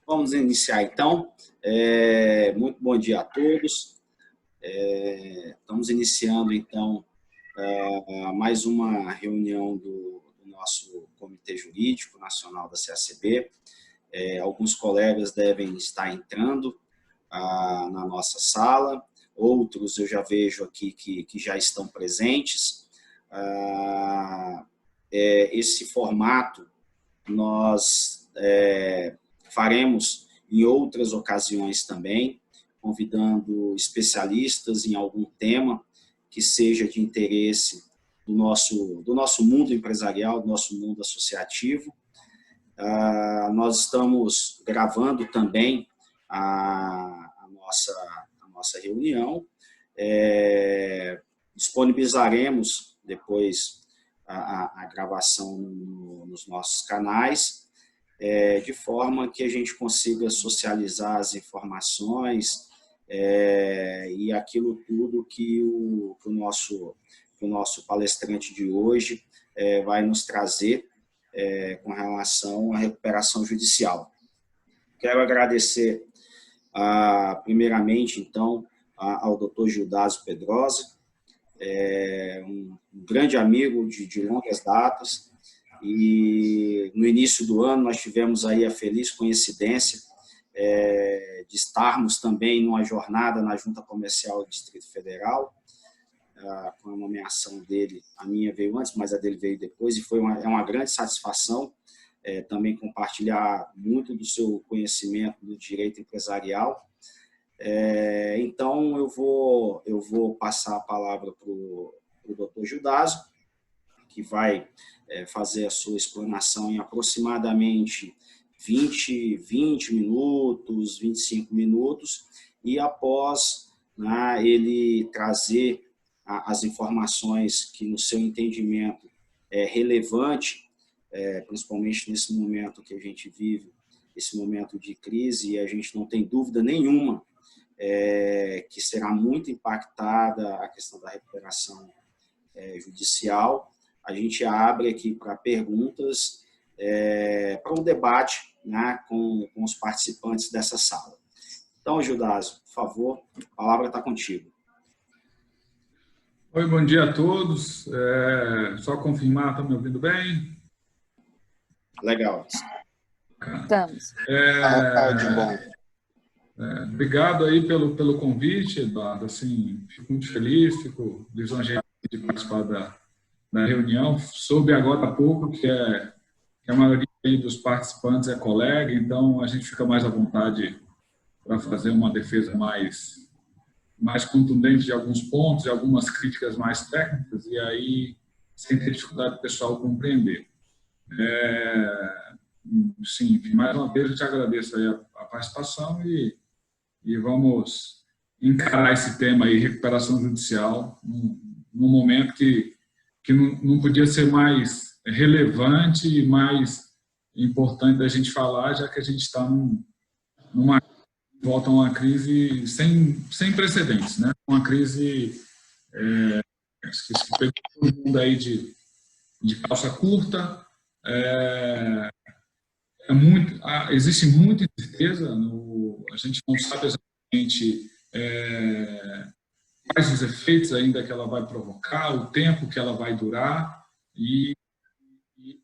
Vamos iniciar, então. Muito bom dia a todos. Estamos iniciando, então, mais uma reunião do nosso Comitê Jurídico Nacional da CACB. Alguns colegas devem estar entrando na nossa sala, outros eu já vejo aqui que já estão presentes. Esse formato nós faremos em outras ocasiões também, convidando especialistas em algum tema que seja de interesse do nosso mundo empresarial, do nosso mundo associativo. Nós estamos gravando também a nossa reunião. Disponibilizaremos depois a gravação nos nossos canais, de forma que a gente consiga socializar as informações e aquilo tudo que o nosso palestrante de hoje vai nos trazer com relação à recuperação judicial. Quero agradecer, primeiramente, então, ao Dr. Gildásio Pedrosa, um grande amigo de longas datas, e no início do ano nós tivemos aí a feliz coincidência de estarmos também numa jornada na Junta Comercial do Distrito Federal, com a nomeação dele. A minha veio antes, mas a dele veio depois, e foi uma grande satisfação também compartilhar muito do seu conhecimento do direito empresarial. Então, eu vou passar a palavra para o Dr. Gildásio, que vai fazer a sua explanação em aproximadamente 20 minutos, 25 minutos, e após ele trazer as informações que, no seu entendimento, é relevante, principalmente nesse momento que a gente vive, esse momento de crise, e a gente não tem dúvida nenhuma que será muito impactada a questão da recuperação judicial. A gente abre aqui para perguntas, para um debate com os participantes dessa sala. Então, Gildásio, por favor, a palavra está contigo. Oi, bom dia a todos. Só confirmar, estão me ouvindo bem? Legal. Estamos. Obrigado aí pelo convite, Eduardo. Assim, fico muito feliz, fico lisonjeado de participar da reunião. Soube agora há pouco que a maioria aí dos participantes é colega, então a gente fica mais à vontade para fazer uma defesa mais contundente de alguns pontos, de algumas críticas mais técnicas, e aí sem ter dificuldade do pessoal compreender. Sim, mais uma vez eu te agradeço aí a participação e vamos encarar esse tema aí, recuperação judicial, num momento que não podia ser mais relevante e mais importante da gente falar, já que a gente está volta a uma crise sem precedentes, né? Uma crise que pegou todo mundo aí de calça curta. Existe muita incerteza, a gente não sabe exatamente quais os efeitos ainda que ela vai provocar, o tempo que ela vai durar, e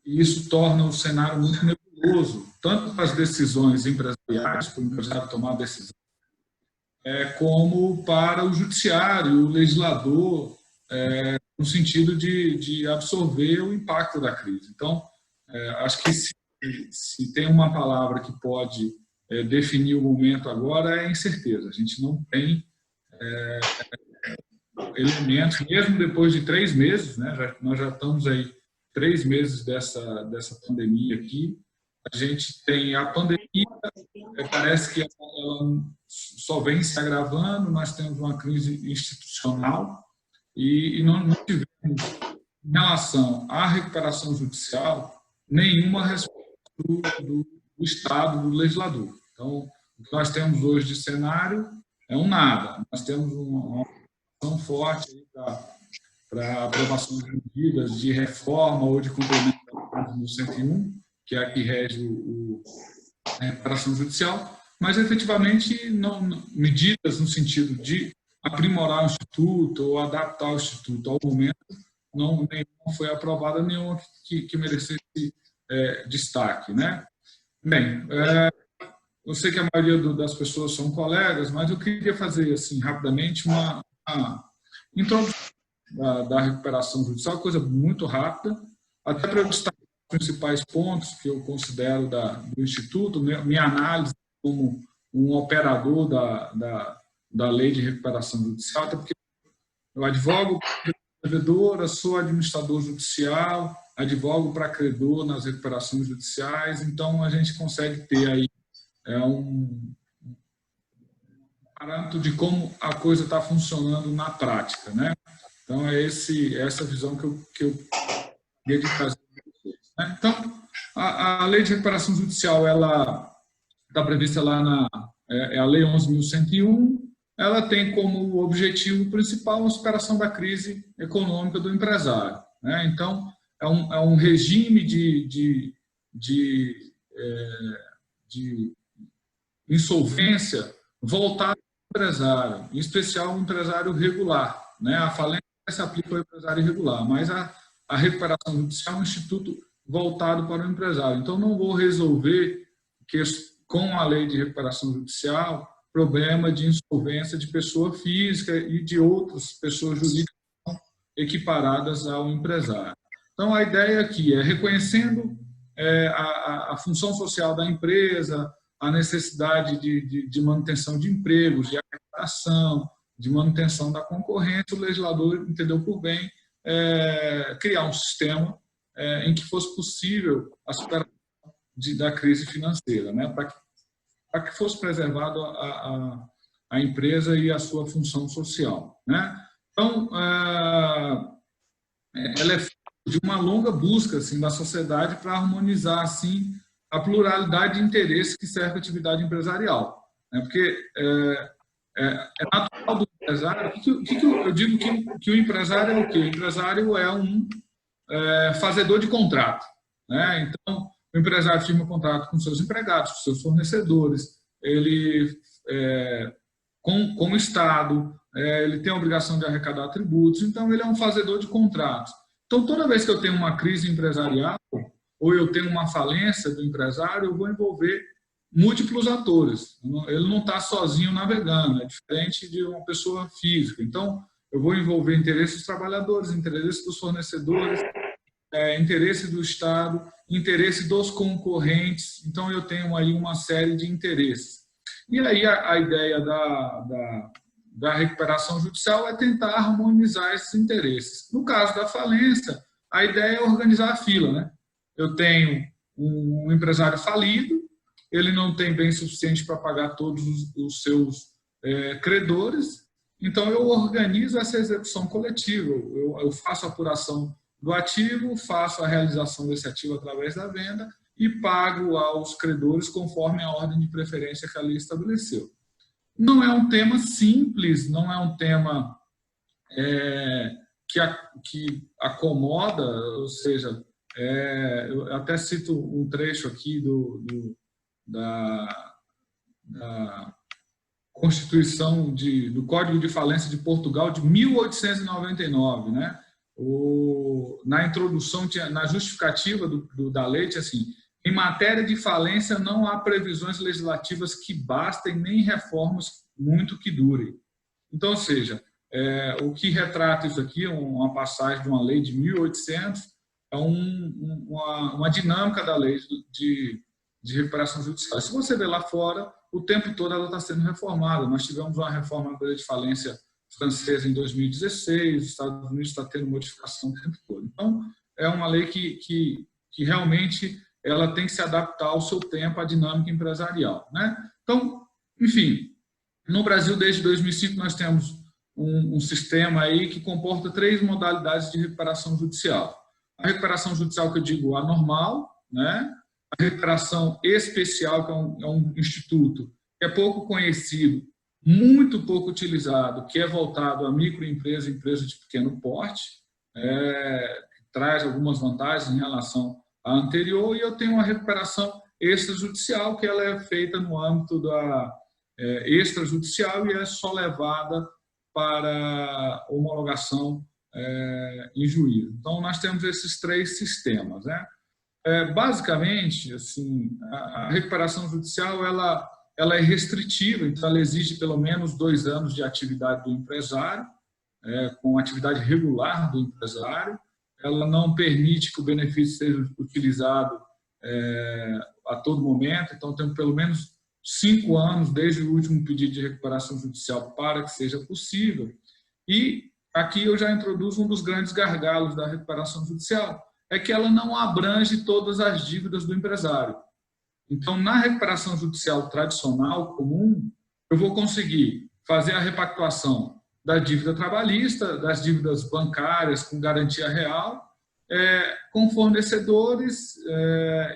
isso torna o cenário muito nebuloso, tanto para as decisões empresariais, para o empresário tomar decisão, como para o judiciário, o legislador, no sentido de absorver o impacto da crise. Então, acho que se tem uma palavra que pode definir o momento agora, é incerteza. A gente não tem elementos, mesmo depois de 3 meses, né, nós já estamos aí 3 meses dessa pandemia aqui. A gente tem a pandemia, parece que ela só vem se agravando, nós temos uma crise institucional e não tivemos, em relação à recuperação judicial, nenhuma resposta do Estado, do legislador. Então, o que nós temos hoje de cenário é um nada. Nós temos uma ação forte para aprovação de medidas de reforma ou de complementação no 101, que é a que rege recuperação judicial, mas efetivamente medidas no sentido de aprimorar o Instituto ou adaptar o Instituto ao momento, não foi aprovada nenhuma que merecesse destaque, né? Bem, eu sei que a maioria das pessoas são colegas, mas eu queria fazer assim rapidamente uma introdução da recuperação judicial, coisa muito rápida, até para eu destacar os principais pontos que eu considero do Instituto, minha análise como um operador da lei de recuperação judicial, até porque eu advogo para devedora, sou administrador judicial, advogo para credor nas recuperações judiciais, então a gente consegue ter aí um parâmetro de como a coisa está funcionando na prática, né? Então é essa visão que eu queria de trazer para vocês, né? Então a lei de recuperação judicial, ela está prevista lá a lei 11.101. Ela tem como objetivo principal a superação da crise econômica do empresário, né? Então, é um regime de insolvência voltado ao empresário, em especial o empresário regular, né? A falência se aplica ao empresário irregular, mas a recuperação judicial é um instituto voltado para o empresário. Então, não vou resolver com a lei de recuperação judicial problema de insolvência de pessoa física e de outras pessoas jurídicas equiparadas ao empresário. Então, a ideia aqui é reconhecendo a função social da empresa, a necessidade de manutenção de empregos, de arrecadação, de manutenção da concorrência, o legislador entendeu por bem criar um sistema em que fosse possível a superação da crise financeira, né? Para que fosse preservado a empresa e a sua função social, né? Então, ela é feita de uma longa busca assim, da sociedade para harmonizar assim, a pluralidade de interesses que serve a atividade empresarial, né? Porque é natural do empresário. Eu digo que o empresário é o quê? O empresário é um fazedor de contrato, né? Então, o empresário firma contrato com seus empregados, com seus fornecedores, ele, com o Estado, ele tem a obrigação de arrecadar tributos, então ele é um fazedor de contratos. Então, toda vez que eu tenho uma crise empresarial, ou eu tenho uma falência do empresário, eu vou envolver múltiplos atores. Ele não está sozinho navegando, é diferente de uma pessoa física. Então, eu vou envolver interesses dos trabalhadores, interesses dos fornecedores, interesse do Estado, interesse dos concorrentes. Então, eu tenho aí uma série de interesses. E aí a ideia da recuperação judicial é tentar harmonizar esses interesses. No caso da falência, a ideia é organizar a fila, né? Eu tenho um empresário falido, ele não tem bem suficiente para pagar todos os seus credores, então eu organizo essa execução coletiva, eu faço a apuração do ativo, faço a realização desse ativo através da venda e pago aos credores conforme a ordem de preferência que a lei estabeleceu. Não é um tema simples, não é um tema que acomoda, ou seja, eu até cito um trecho aqui da Constituição do Código de Falência de Portugal de 1899, né? Na introdução, na justificativa da lei, tinha assim: em matéria de falência não há previsões legislativas que bastem, nem reformas muito que durem. Então, ou seja, o que retrata isso aqui, uma passagem de uma lei de 1800, é uma dinâmica da lei de recuperação judicial. Se você vê lá fora, o tempo todo ela está sendo reformada. Nós tivemos uma reforma da lei de falência francesa em 2016, os Estados Unidos está tendo modificação o tempo todo. Então, é uma lei que realmente ela tem que se adaptar ao seu tempo, à dinâmica empresarial, né? Então, enfim, no Brasil, desde 2005, nós temos um sistema aí que comporta 3 modalidades de recuperação judicial. A recuperação judicial, que eu digo, a normal, né? A recuperação especial, que é um instituto que é pouco conhecido, muito pouco utilizado, que é voltado a microempresa e empresa de pequeno porte, que traz algumas vantagens em relação à anterior, e eu tenho uma recuperação extrajudicial, que ela é feita no âmbito da extrajudicial e é só levada para homologação em juízo. Então, nós temos esses 3 sistemas, né? Basicamente, assim, a recuperação judicial ela é restritiva, então ela exige pelo menos 2 anos de atividade do empresário, com atividade regular do empresário. Ela não permite que o benefício seja utilizado a todo momento, então temos pelo menos 5 anos desde o último pedido de recuperação judicial para que seja possível. E aqui eu já introduzo um dos grandes gargalos da recuperação judicial, é que ela não abrange todas as dívidas do empresário. Então, na recuperação judicial tradicional, comum, eu vou conseguir fazer a repactuação da dívida trabalhista, das dívidas bancárias com garantia real, com fornecedores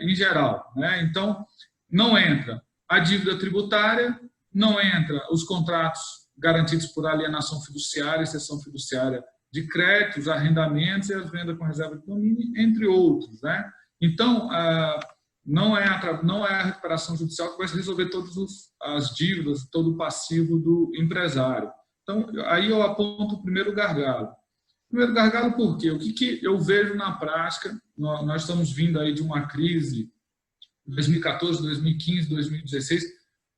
em geral, né? Então, não entra a dívida tributária, não entra os contratos garantidos por alienação fiduciária e cessão fiduciária de créditos, arrendamentos e as vendas com reserva de domínio, entre outros, né? Então, não é a recuperação judicial que vai resolver todas as dívidas, todo o passivo do empresário. Então, aí eu aponto o primeiro gargalo. Primeiro gargalo por quê? O que eu vejo na prática? Nós estamos vindo aí de uma crise 2014, 2015, 2016.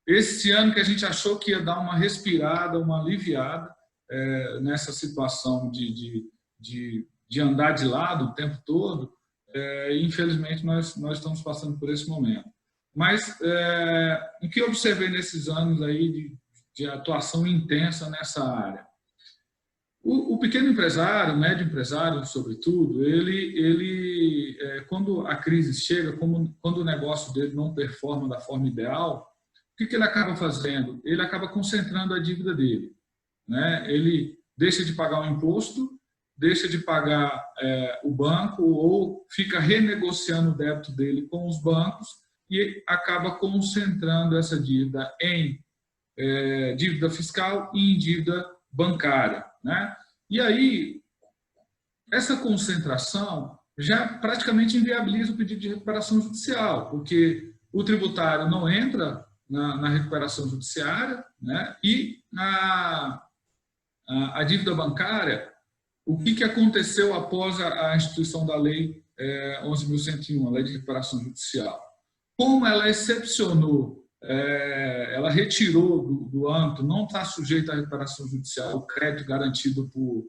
Esse ano que a gente achou que ia dar uma respirada, uma aliviada nessa situação de andar de lado o tempo todo, infelizmente nós estamos passando por esse momento. Mas o que eu observei nesses anos aí de atuação intensa nessa área? O pequeno empresário, o médio empresário, sobretudo, ele quando a crise chega, quando o negócio dele não performa da forma ideal, o que ele acaba fazendo? Ele acaba concentrando a dívida dele, né? Ele deixa de pagar o imposto, deixa de pagar o banco ou fica renegociando o débito dele com os bancos e acaba concentrando essa dívida em dívida fiscal e em dívida bancária, né? E aí, essa concentração já praticamente inviabiliza o pedido de recuperação judicial, porque o tributário não entra na recuperação judiciária, né? E a dívida bancária, o que aconteceu após a instituição da Lei 11.101, a Lei de Recuperação Judicial? Como ela excepcionou, ela retirou do âmbito, não está sujeito à recuperação judicial, o crédito garantido por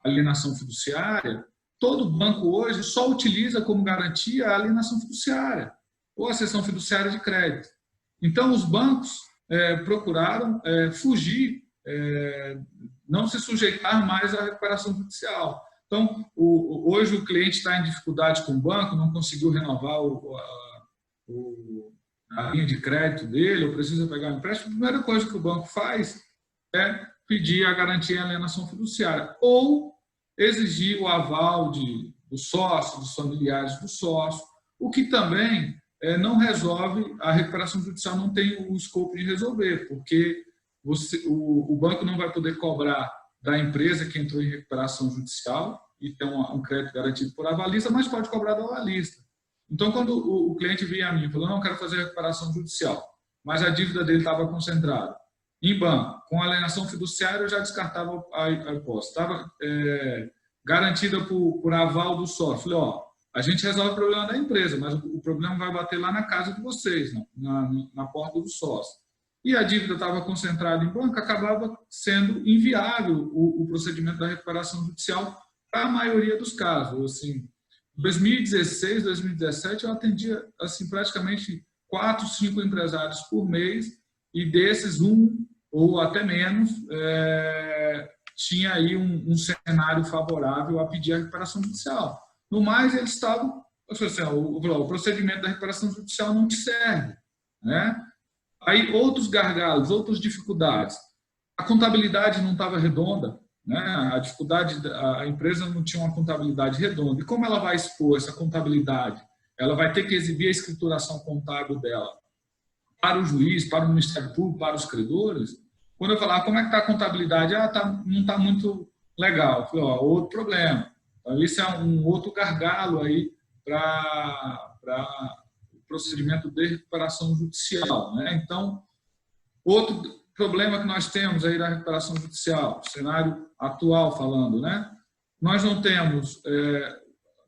alienação fiduciária, todo banco hoje só utiliza como garantia a alienação fiduciária ou a cessão fiduciária de crédito. Então, os bancos procuraram fugir, não se sujeitar mais à recuperação judicial. Então, hoje o cliente está em dificuldade com o banco, não conseguiu renovar a linha de crédito dele, ou precisa pegar um empréstimo, a primeira coisa que o banco faz é pedir a garantia em alienação fiduciária, ou exigir o aval do sócio, dos familiares do sócio, o que também não resolve, a recuperação judicial não tem o escopo de resolver, porque o banco não vai poder cobrar da empresa que entrou em recuperação judicial e tem um crédito garantido por avalista, mas pode cobrar do avalista. Então, quando o cliente vinha a mim e falou, não quero fazer recuperação judicial, mas a dívida dele estava concentrada em banco, com alienação fiduciária, eu já descartava a hipótese. Estava garantida por aval do sócio. Falei, a gente resolve o problema da empresa, mas o problema vai bater lá na casa de vocês, na porta do sócio. E a dívida estava concentrada em banco, acabava sendo inviável o procedimento da recuperação judicial para a maioria dos casos. Assim, 2016, 2017, eu atendia assim, praticamente 4, 5 empresários por mês, e desses, um ou até menos, tinha aí um cenário favorável a pedir a recuperação judicial. No mais, eles estavam, assim, o procedimento da recuperação judicial não te serve, né? Aí, outros gargalos, outras dificuldades. A contabilidade não estava redonda, né? A empresa não tinha uma contabilidade redonda. E como ela vai expor essa contabilidade? Ela vai ter que exibir a escrituração contábil dela para o juiz, para o Ministério Público, para os credores. Quando eu falava, como é que está a contabilidade? Não está muito legal. Eu falei, outro problema. Então, isso é um outro gargalo aí para procedimento de recuperação judicial, né? Então, outro problema que nós temos aí da recuperação judicial, cenário atual falando, né? Nós não temos,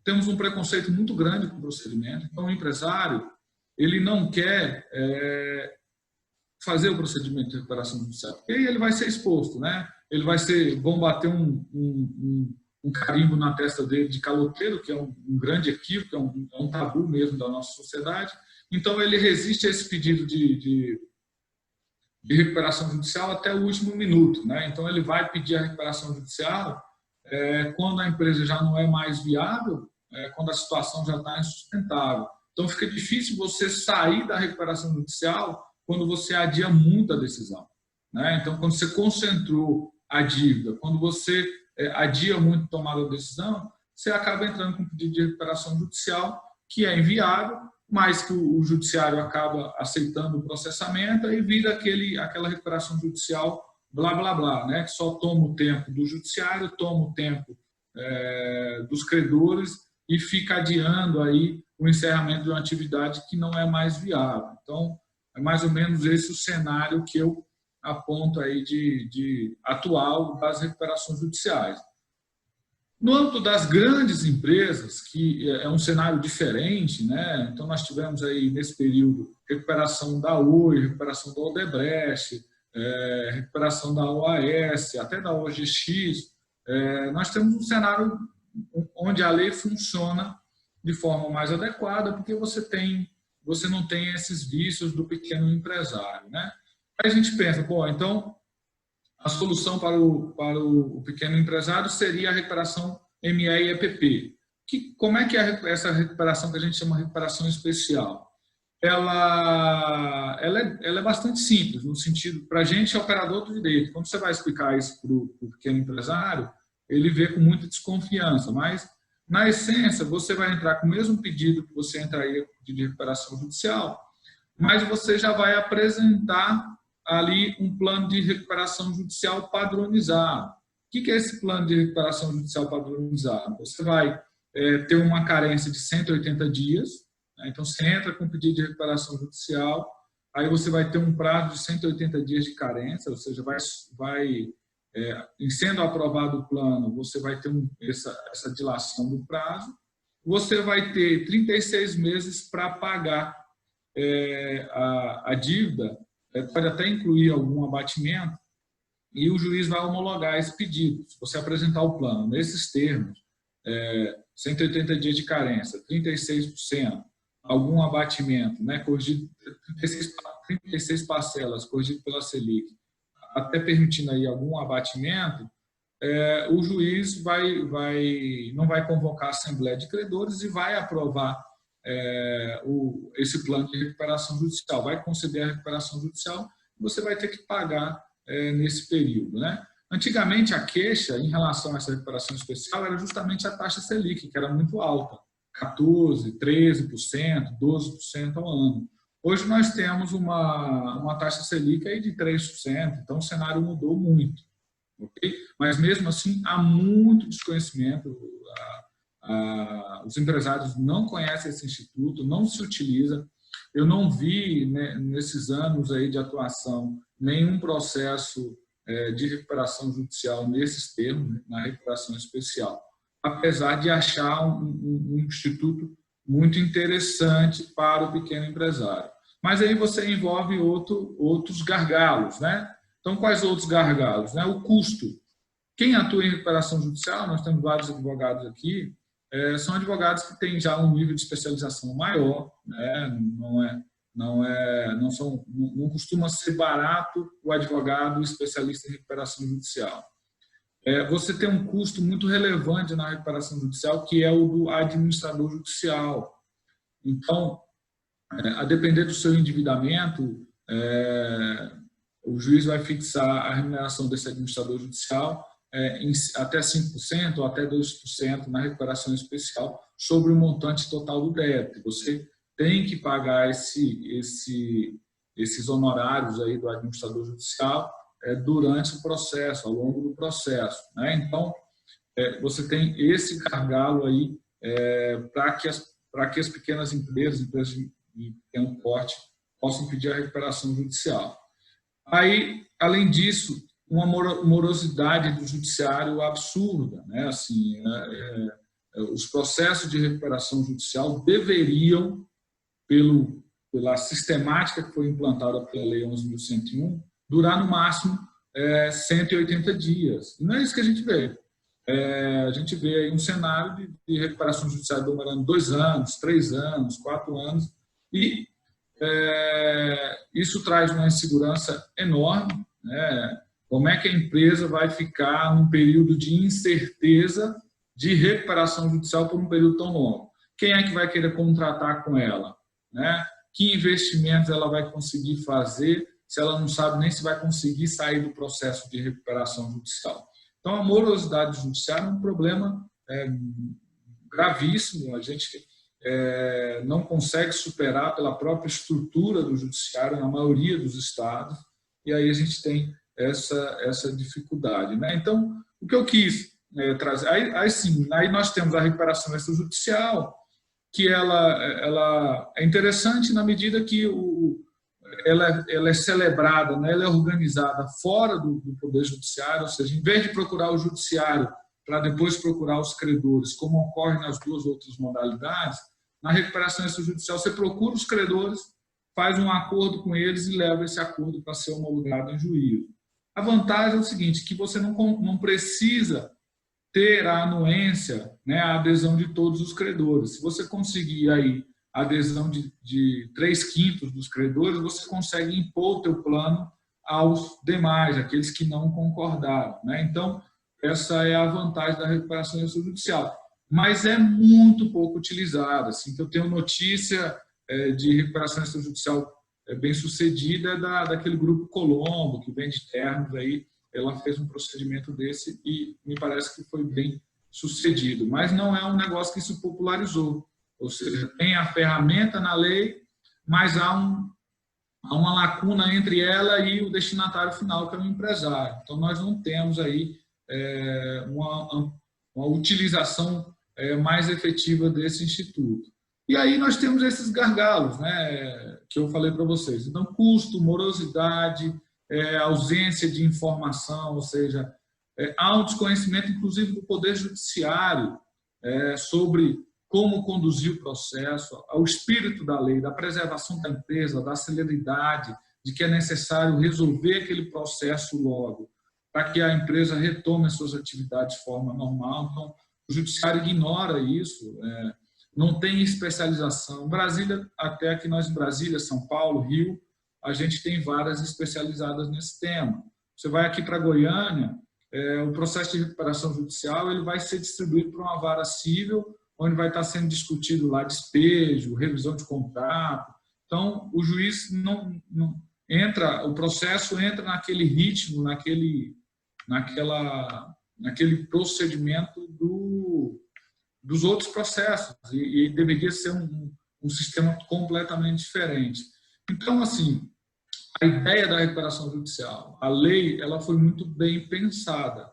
temos um preconceito muito grande com o procedimento. Então, o empresário, ele não quer fazer o procedimento de recuperação judicial, porque aí ele vai ser exposto, né? Vão bater um carimbo na testa dele de caloteiro, que é um grande equívoco, é um tabu mesmo da nossa sociedade. Então, ele resiste a esse pedido de recuperação judicial até o último minuto, né? Então, ele vai pedir a recuperação judicial quando a empresa já não é mais viável, quando a situação já está insustentável. Então, fica difícil você sair da recuperação judicial quando você adia muito a decisão, né? Então, quando você concentrou a dívida, quando você adia muito a tomada da decisão, você acaba entrando com um pedido de recuperação judicial que é inviável, mas que o judiciário acaba aceitando o processamento e vira aquela recuperação judicial blá, blá, blá, né? Que só toma o tempo do judiciário, toma o tempo dos credores e fica adiando aí o encerramento de uma atividade que não é mais viável. Então, é mais ou menos esse o cenário que eu aponto aí de atual das recuperações judiciais. No âmbito das grandes empresas, que é um cenário diferente, né? Então, nós tivemos aí, nesse período, recuperação da Oi, recuperação da Odebrecht, recuperação da OAS, até da OGX. Nós temos um cenário onde a lei funciona de forma mais adequada, porque você não tem esses vícios do pequeno empresário, né? Aí a gente pensa, pô, então a solução para o pequeno empresário seria a recuperação ME e EPP. Como é que é essa recuperação que a gente chama de recuperação especial? Ela é bastante simples, no sentido, para a gente é operador do direito. Quando você vai explicar isso para o pequeno empresário, ele vê com muita desconfiança, mas, na essência, você vai entrar com o mesmo pedido que você entraria com o pedido de recuperação judicial, mas você já vai apresentar ali um plano de recuperação judicial padronizado. O que é esse plano de recuperação judicial padronizado? Você vai ter uma carência de 180 dias, né? Então você entra com o pedido de recuperação judicial, aí você vai ter um prazo de 180 dias de carência, ou seja, em sendo aprovado o plano, você vai ter essa dilação do prazo, você vai ter 36 meses para pagar a dívida, pode até incluir algum abatimento, e o juiz vai homologar esse pedido. Se você apresentar o plano nesses termos, 180 dias de carência, 36%, algum abatimento, né, corrigido, 36 parcelas, corrigido pela Selic, até permitindo aí algum abatimento, o juiz não vai convocar a Assembleia de Credores e vai aprovar esse plano de recuperação judicial, vai conceder a recuperação judicial, você vai ter que pagar nesse período, né? Antigamente, a queixa em relação a essa recuperação especial era justamente a taxa Selic, que era muito alta, 14%, 13%, 12% ao ano. Hoje nós temos uma taxa Selic aí de 3%, então o cenário mudou muito. Okay? Mas mesmo assim, há muito desconhecimento. Os empresários não conhecem esse instituto, não se utiliza. Eu não vi, né, nesses anos aí de atuação nenhum processo de recuperação judicial nesses termos, né, na recuperação especial, apesar de achar um instituto muito interessante para o pequeno empresário. Mas aí você envolve outros gargalos, né? Então, quais outros gargalos? Né? O custo. Quem atua em recuperação judicial, nós temos vários advogados aqui, são advogados que têm já um nível de especialização maior, né? Não costuma ser barato o advogado especialista em recuperação judicial. Você tem um custo muito relevante na recuperação judicial, que é o do administrador judicial. Então, a depender do seu endividamento, o juiz vai fixar a remuneração desse administrador judicial em até 5% ou até 2% na recuperação especial sobre o montante total do débito. Você tem que pagar esses honorários aí do administrador judicial durante o processo, ao longo do processo, né? Então, você tem esse gargalo aí para que as pequenas empresas de e pequeno porte possam pedir a recuperação judicial. Aí, além disso, uma morosidade do judiciário absurda, né? Assim, os processos de recuperação judicial deveriam, pela sistemática que foi implantada pela Lei 11.101, durar no máximo 180 dias. E não é isso que a gente vê. A gente vê aí um cenário de recuperação judicial demorando 2 anos, 3 anos, 4 anos, e isso traz uma insegurança enorme, né? Como é que a empresa vai ficar num período de incerteza de recuperação judicial por um período tão longo? Quem é que vai querer contratar com ela, né? Que investimentos ela vai conseguir fazer se ela não sabe nem se vai conseguir sair do processo de recuperação judicial? Então, a morosidade judiciária é um problema gravíssimo. A gente não consegue superar pela própria estrutura do judiciário na maioria dos estados, e aí a gente tem essa dificuldade, né? Então, o que eu quis trazer... Aí nós temos a recuperação extrajudicial, que ela é interessante na medida que ela é celebrada, né? Ela é organizada fora do Poder Judiciário, ou seja, em vez de procurar o Judiciário para depois procurar os credores, como ocorre nas 2 outras modalidades, na recuperação extrajudicial você procura os credores, faz um acordo com eles e leva esse acordo para ser homologado em juízo. A vantagem é o seguinte, que você não precisa ter a anuência, né, a adesão de todos os credores. Se você conseguir aí a adesão de 3/5 dos credores, você consegue impor o teu plano aos demais, aqueles que não concordaram, né? Então, essa é a vantagem da recuperação extrajudicial. Mas é muito pouco utilizada. Assim, que eu tenho notícia de recuperação extrajudicial bem sucedida daquele grupo Colombo, que vende ternos aí. Ela fez um procedimento desse e me parece que foi bem sucedido. Mas não é um negócio que se popularizou. Ou seja, tem a ferramenta na lei, mas há uma lacuna entre ela e o destinatário final, que é o empresário. Então, nós não temos aí uma utilização mais efetiva desse instituto. E aí nós temos esses gargalos, né, que eu falei para vocês. Então, custo, morosidade, ausência de informação, ou seja, há um desconhecimento, inclusive, do Poder Judiciário sobre como conduzir o processo, ao espírito da lei, da preservação da empresa, da celeridade, de que é necessário resolver aquele processo logo, para que a empresa retome as suas atividades de forma normal. Então, o Judiciário ignora isso, não tem especialização. Brasília, até aqui nós em Brasília, São Paulo, Rio, a gente tem varas especializadas nesse tema. Você vai aqui para Goiânia, o processo de recuperação judicial ele vai ser distribuído para uma vara civil, onde vai estar sendo discutido lá despejo, revisão de contrato. Então, o juiz não entra, o processo entra naquele ritmo, naquele procedimento dos outros processos, e deveria ser um sistema completamente diferente. Então, assim, a ideia da recuperação judicial, a lei, ela foi muito bem pensada,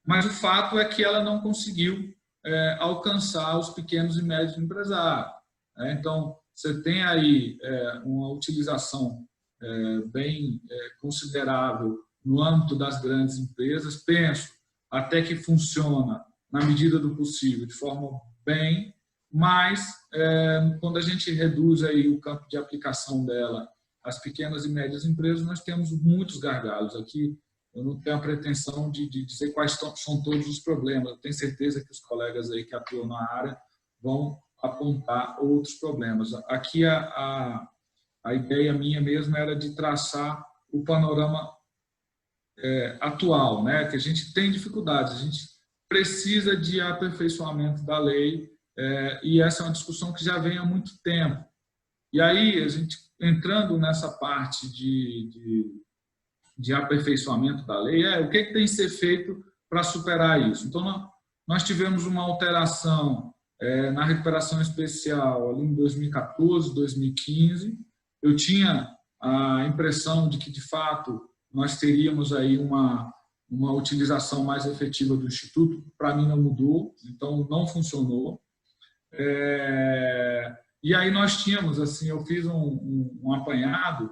mas o fato é que ela não conseguiu alcançar os pequenos e médios empresários. Então, você tem aí uma utilização bem considerável no âmbito das grandes empresas, penso até que funciona na medida do possível, de forma bem, mas quando a gente reduz aí o campo de aplicação dela às pequenas e médias empresas, nós temos muitos gargalos. Aqui eu não tenho a pretensão de dizer quais são todos os problemas, eu tenho certeza que os colegas aí que atuam na área vão apontar outros problemas. Aqui a ideia minha mesmo era de traçar o panorama atual, né? Que a gente tem dificuldades, a gente precisa de aperfeiçoamento da lei, e essa é uma discussão que já vem há muito tempo. E aí, a gente entrando nessa parte de aperfeiçoamento da lei, o que tem que ser feito para superar isso? Então, nós tivemos uma alteração na recuperação especial ali em 2014, 2015. Eu tinha a impressão de que, de fato, nós teríamos aí uma utilização mais efetiva do Instituto. Para mim não mudou, então não funcionou. E aí nós tínhamos, assim, eu fiz um apanhado,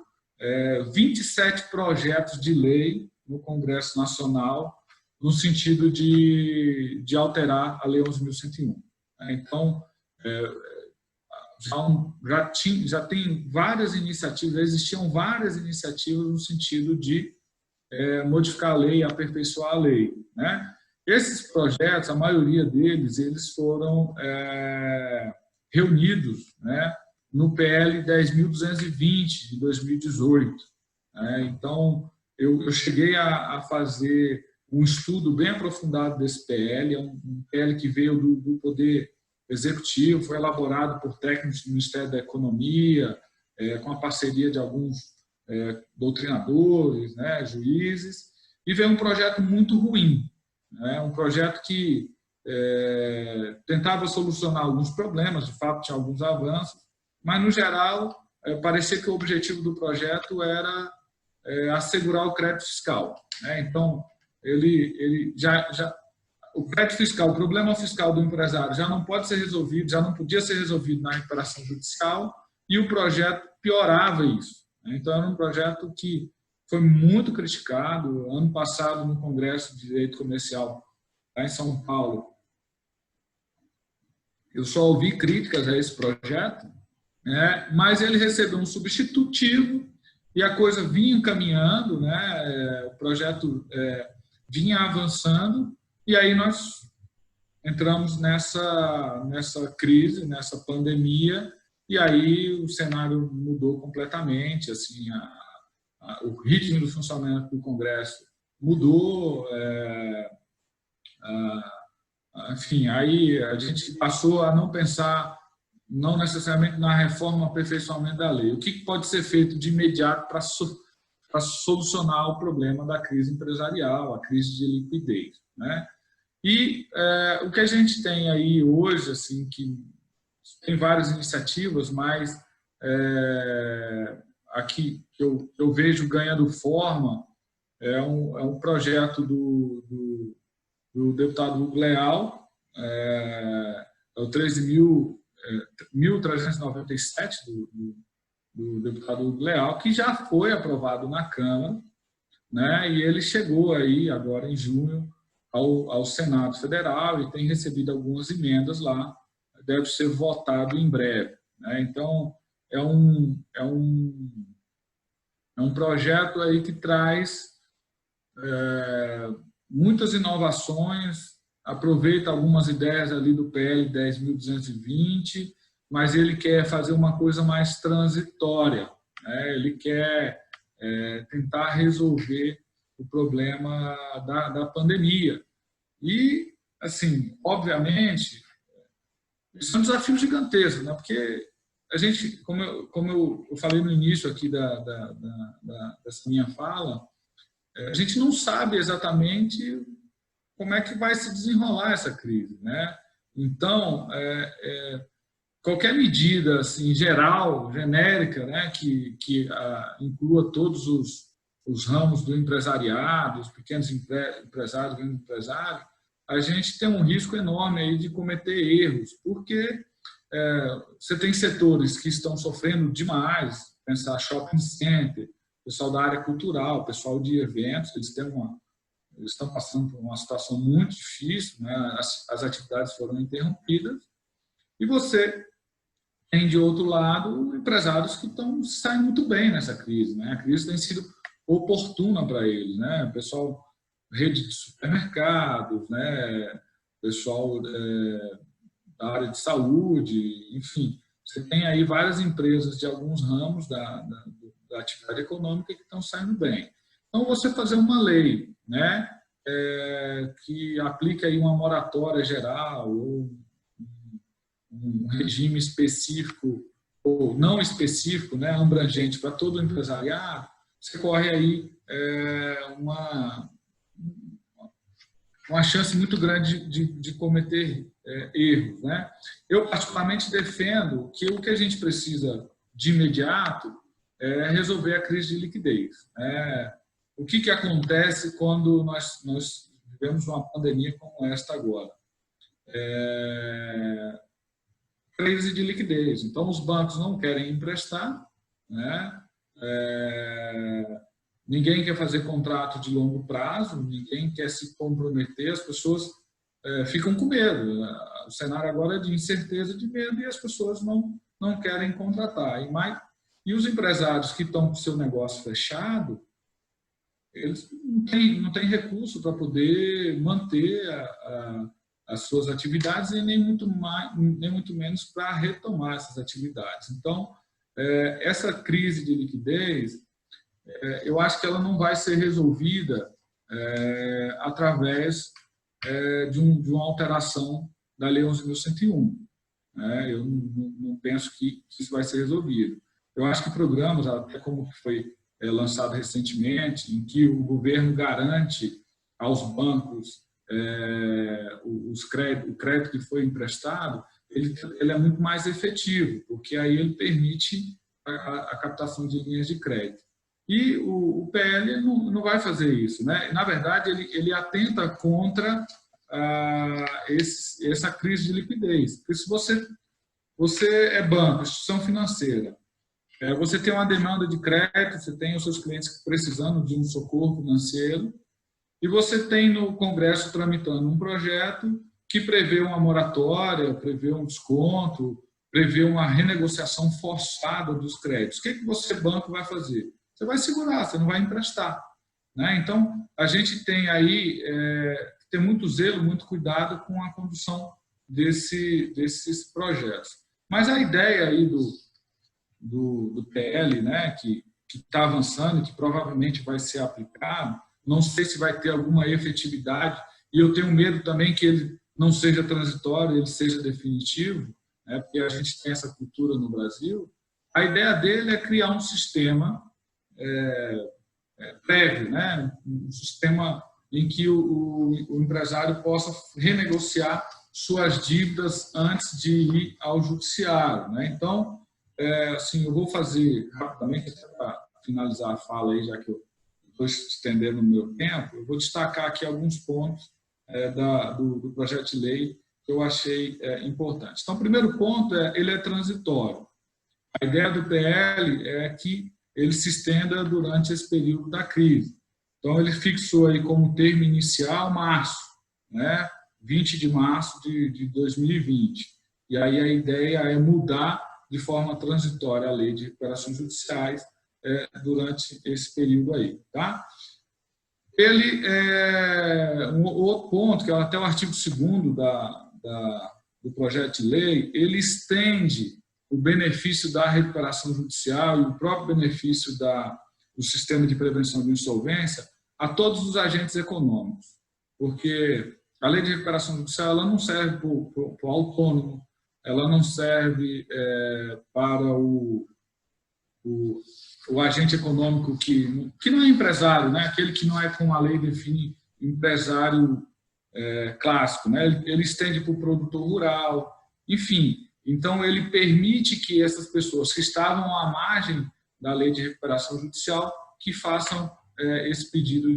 27 projetos de lei no Congresso Nacional, no sentido de alterar a Lei 11.101. Então, já tem várias iniciativas, existiam várias iniciativas no sentido de modificar a lei e aperfeiçoar a lei, né? Esses projetos, a maioria deles, eles foram reunidos, né, no PL 10.220, de 2018. Então, eu cheguei a fazer um estudo bem aprofundado desse PL, é um PL que veio do Poder Executivo, foi elaborado por técnicos do Ministério da Economia, com a parceria de alguns doutrinadores, né, juízes, e veio um projeto muito ruim, né, um projeto que tentava solucionar alguns problemas, de fato tinha alguns avanços, mas, no geral, parecia que o objetivo do projeto era assegurar o crédito fiscal, né? Então, o crédito fiscal, o problema fiscal do empresário já não pode ser resolvido, já não podia ser resolvido na recuperação judicial, e o projeto piorava isso. Então, era um projeto que foi muito criticado. Ano passado, no Congresso de Direito Comercial, lá em São Paulo, eu só ouvi críticas a esse projeto, né? Mas ele recebeu um substitutivo e a coisa vinha caminhando, né? O projeto vinha avançando, e aí nós entramos nessa crise, nessa pandemia, e aí o cenário mudou completamente, assim, o ritmo do funcionamento do Congresso mudou, enfim, aí a gente passou a não pensar, não necessariamente na reforma, aperfeiçoamento da lei. O que pode ser feito de imediato para solucionar o problema da crise empresarial, a crise de liquidez, né? E o que a gente tem aí hoje, assim, que tem várias iniciativas, mas aqui eu vejo ganhando forma, é um projeto do deputado Hugo Leal, é o 13.1397 do deputado Hugo Leal, que já foi aprovado na Câmara, né? E ele chegou aí agora em junho ao Senado Federal e tem recebido algumas emendas lá, deve ser votado em breve, né? Então, é um projeto aí que traz muitas inovações, aproveita algumas ideias ali do PL 10.220, mas ele quer fazer uma coisa mais transitória, né? Ele quer tentar resolver o problema da pandemia. E, assim, obviamente, isso é um desafio gigantesco, né? Porque a gente, como eu falei no início aqui dessa minha fala, a gente não sabe exatamente como é que vai se desenrolar essa crise, né? Então, qualquer medida assim, geral, genérica, né, que inclua todos os ramos do empresariado, os pequenos empresários, grandes empresários, a gente tem um risco enorme aí de cometer erros, porque você tem setores que estão sofrendo demais, pensar shopping center, pessoal da área cultural, pessoal de eventos, eles estão passando por uma situação muito difícil, né? As atividades foram interrompidas, e você tem, de outro lado, empresários que estão saindo muito bem nessa crise, né? A crise tem sido oportuna para eles, né? Pessoal, rede de supermercados, né? Pessoal da área de saúde, enfim, você tem aí várias empresas de alguns ramos da atividade econômica que estão saindo bem. Então, você fazer uma lei, né, que aplique aí uma moratória geral ou um regime específico ou não específico, né, abrangente para todo o empresariado, você corre aí uma chance muito grande de cometer erros, né? Eu, particularmente, defendo que o que a gente precisa de imediato é resolver a crise de liquidez. O que acontece quando nós vivemos uma pandemia como esta agora? crise de liquidez. Então, os bancos não querem emprestar, né? Ninguém quer fazer contrato de longo prazo, ninguém quer se comprometer, as pessoas ficam com medo. O cenário agora é de incerteza, de medo, e as pessoas não querem contratar. E os empresários que estão com o seu negócio fechado, eles não têm recurso para poder manter as suas atividades e nem muito menos para retomar essas atividades. Então, essa crise de liquidez, eu acho que ela não vai ser resolvida através de uma alteração da Lei 11.101. Eu não penso que isso vai ser resolvido. Eu acho que programas, até como foi lançado recentemente, em que o governo garante aos bancos o crédito que foi emprestado, ele é muito mais efetivo, porque aí ele permite a captação de linhas de crédito. E o PL não vai fazer isso, né? Na verdade, ele atenta contra essa crise de liquidez. Porque se você é banco, instituição financeira, você tem uma demanda de crédito, você tem os seus clientes precisando de um socorro financeiro, e você tem no Congresso tramitando um projeto que prevê uma moratória, prevê um desconto, prevê uma renegociação forçada dos créditos. O que você, banco, vai fazer? Você vai segurar, você não vai emprestar, né? Então, a gente tem aí que ter muito zelo, muito cuidado com a condução desses projetos. Mas a ideia aí do PL, né, que está avançando, que provavelmente vai ser aplicado, não sei se vai ter alguma efetividade, e eu tenho medo também que ele não seja transitório, ele seja definitivo, né, porque a gente tem essa cultura no Brasil. A ideia dele é criar um sistema prévio, né, um sistema em que o empresário possa renegociar suas dívidas antes de ir ao judiciário, né? Então, assim, eu vou fazer rapidamente, para finalizar a fala aí, já que eu estou estendendo o meu tempo, eu vou destacar aqui alguns pontos do projeto de lei que eu achei importantes. Então, o primeiro ponto ele é transitório. A ideia do PL é que ele se estenda durante esse período da crise. Então, ele fixou aí como termo inicial março, né? 20 de março de 2020. E aí a ideia é mudar de forma transitória a lei de recuperações judiciais durante esse período aí, tá? Ele um outro ponto, que é até o artigo 2º do projeto de lei, ele estende o benefício da recuperação judicial e o próprio benefício do sistema de prevenção de insolvência a todos os agentes econômicos, porque a lei de recuperação judicial ela não serve para o autônomo, ela não serve para o agente econômico que não é empresário, né? Aquele que não é, como a lei define, empresário clássico, né? Ele estende para o produtor rural, enfim. Então, ele permite que essas pessoas que estavam à margem da lei de recuperação judicial que façam esse pedido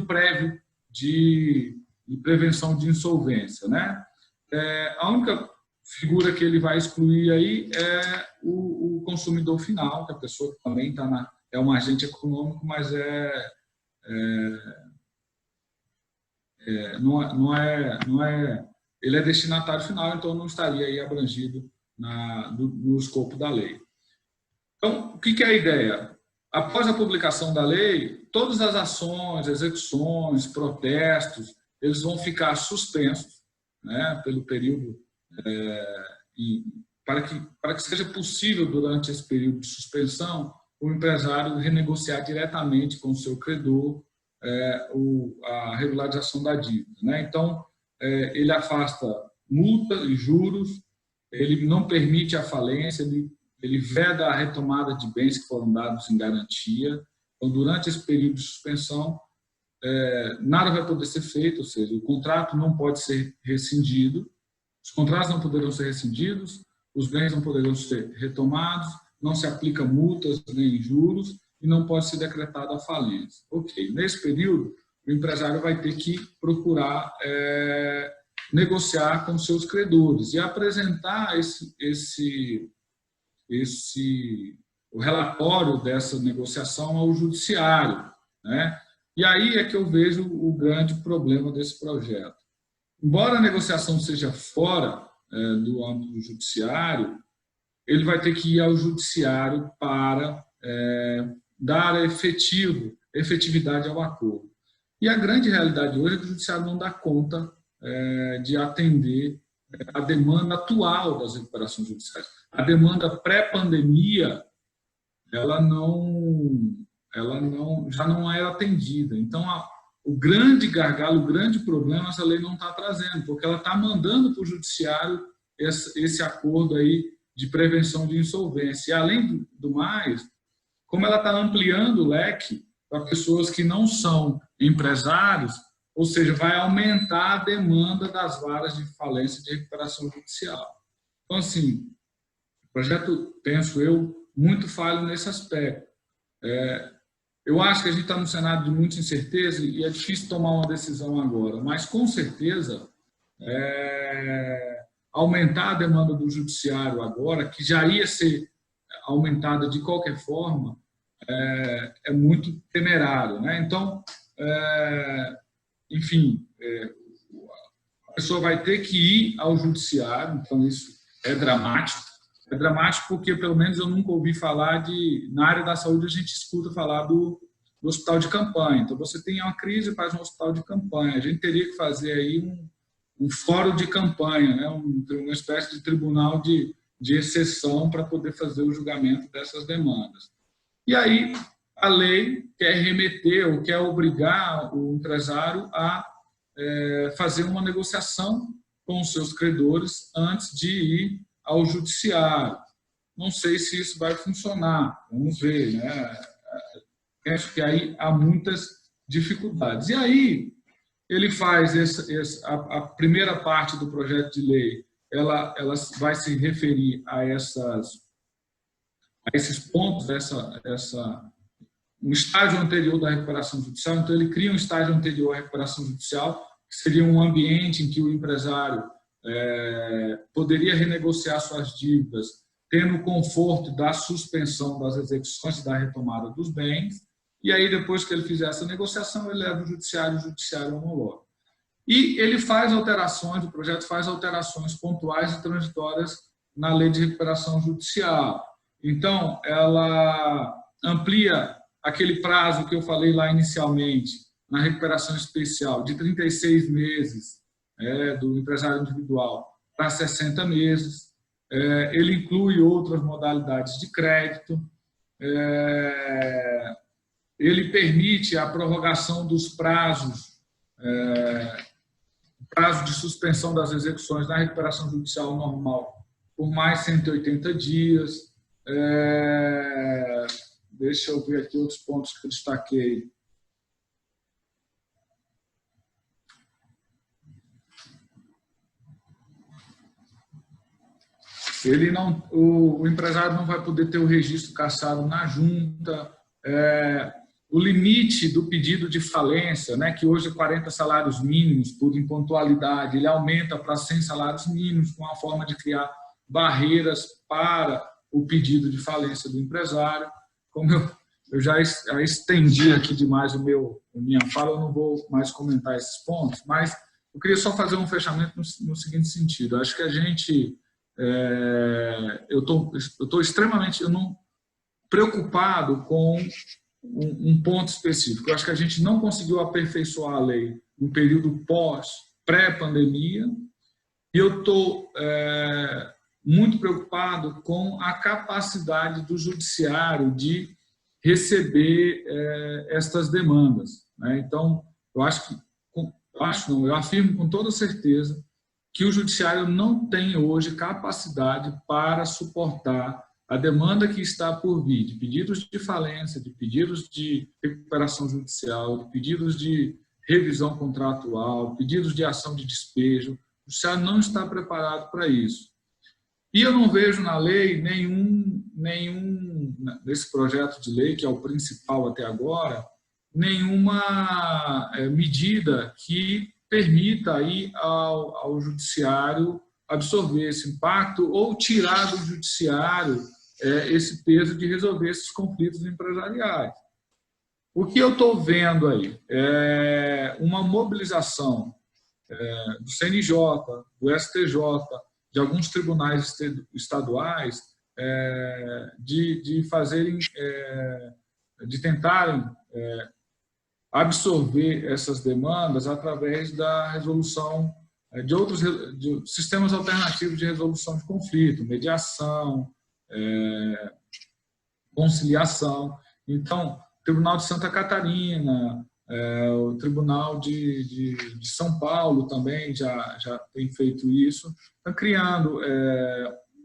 prévio de prevenção de insolvência, né? A única figura que ele vai excluir aí é o consumidor final, que a pessoa que também é um agente econômico, mas ele é destinatário final, então não estaria aí abrangido no escopo da lei. Então, o que é a ideia? Após a publicação da lei, todas as ações, execuções, protestos, eles vão ficar suspensos, né, pelo período, para que seja possível, durante esse período de suspensão, o empresário renegociar diretamente com o seu credor a regularização da dívida, né? Então, ele afasta multa e juros, ele não permite a falência, ele veda a retomada de bens que foram dados em garantia. Então, durante esse período de suspensão, nada vai poder ser feito, ou seja, o contrato não pode ser rescindido, os contratos não poderão ser rescindidos, os bens não poderão ser retomados, não se aplica multas nem juros e não pode ser decretada a falência. Ok, nesse período, o empresário vai ter que procurar negociar com seus credores e apresentar o relatório dessa negociação ao judiciário, né? E aí é que eu vejo o grande problema desse projeto. Embora a negociação seja fora do âmbito do judiciário, ele vai ter que ir ao judiciário para dar efetividade ao acordo. E a grande realidade hoje é que o judiciário não dá conta de atender a demanda atual das recuperações judiciais. A demanda pré-pandemia, ela já não era atendida. Então, o grande gargalo, o grande problema, essa lei não está trazendo, porque ela está mandando para o judiciário esse acordo aí de prevenção de insolvência. E, além do mais, como ela está ampliando o leque para pessoas que não são empresários, ou seja, vai aumentar a demanda das varas de falência e de recuperação judicial. Então, assim, o projeto, penso eu, muito falho nesse aspecto. Eu acho que a gente está num cenário de muita incerteza e é difícil tomar uma decisão agora, mas, com certeza, aumentar a demanda do judiciário agora, que já ia ser aumentada de qualquer forma, é muito temerário, né? Então, enfim, a pessoa vai ter que ir ao judiciário, então isso é dramático. É dramático porque, pelo menos, eu nunca ouvi falar na área da saúde, a gente escuta falar do hospital de campanha. Então, você tem uma crise, faz um hospital de campanha. A gente teria que fazer aí um fórum de campanha, né? Uma espécie de tribunal de exceção para poder fazer o julgamento dessas demandas. E aí, a lei quer remeter ou quer obrigar o empresário a fazer uma negociação com os seus credores antes de ir ao judiciário. Não sei se isso vai funcionar, vamos ver, né? Acho que aí há muitas dificuldades. E aí, ele faz a primeira parte do projeto de lei, ela vai se referir a esses pontos, um estágio anterior da recuperação judicial. Então, ele cria um estágio anterior à recuperação judicial, que seria um ambiente em que o empresário poderia renegociar suas dívidas, tendo o conforto da suspensão das execuções e da retomada dos bens. E aí, depois que ele fizer essa negociação, ele leva ao judiciário, o judiciário homologa. E ele faz alterações, o projeto faz alterações pontuais e transitórias na lei de recuperação judicial. Então, ela amplia aquele prazo que eu falei lá inicialmente, na recuperação especial, de 36 meses do empresário individual para 60 meses. Ele inclui outras modalidades de crédito. Ele permite a prorrogação dos prazos, prazo de suspensão das execuções na recuperação judicial normal por mais 180 dias. Deixa eu ver aqui outros pontos que eu destaquei. O empresário não vai poder ter o registro cassado na junta. O limite do pedido de falência, né, que hoje é 40 salários mínimos por impontualidade, ele aumenta para 100 salários mínimos, com a forma de criar barreiras para o pedido de falência do empresário. Como eu já estendi aqui demais a minha fala, eu não vou mais comentar esses pontos, mas eu queria só fazer um fechamento no seguinte sentido. Acho que a gente... eu estou extremamente preocupado com um ponto específico. Eu acho que a gente não conseguiu aperfeiçoar a lei no período pré-pandemia, e eu estou muito preocupado com a capacidade do judiciário de receber estas demandas, né? Então, eu afirmo com toda certeza que o judiciário não tem hoje capacidade para suportar a demanda que está por vir, de pedidos de falência, de pedidos de recuperação judicial, de pedidos de revisão contratual, pedidos de ação de despejo. O judiciário não está preparado para isso. E eu não vejo na lei nesse projeto de lei, que é o principal até agora, nenhuma medida que permita aí ao judiciário absorver esse impacto ou tirar do judiciário esse peso de resolver esses conflitos empresariais. O que eu estou vendo aí é uma mobilização do CNJ, do STJ, de alguns tribunais estaduais, de fazerem, de tentarem absorver essas demandas através da resolução de outros sistemas alternativos de resolução de conflito, mediação, conciliação. Então, o Tribunal de Santa Catarina, o Tribunal de São Paulo também já tem feito isso, estão criando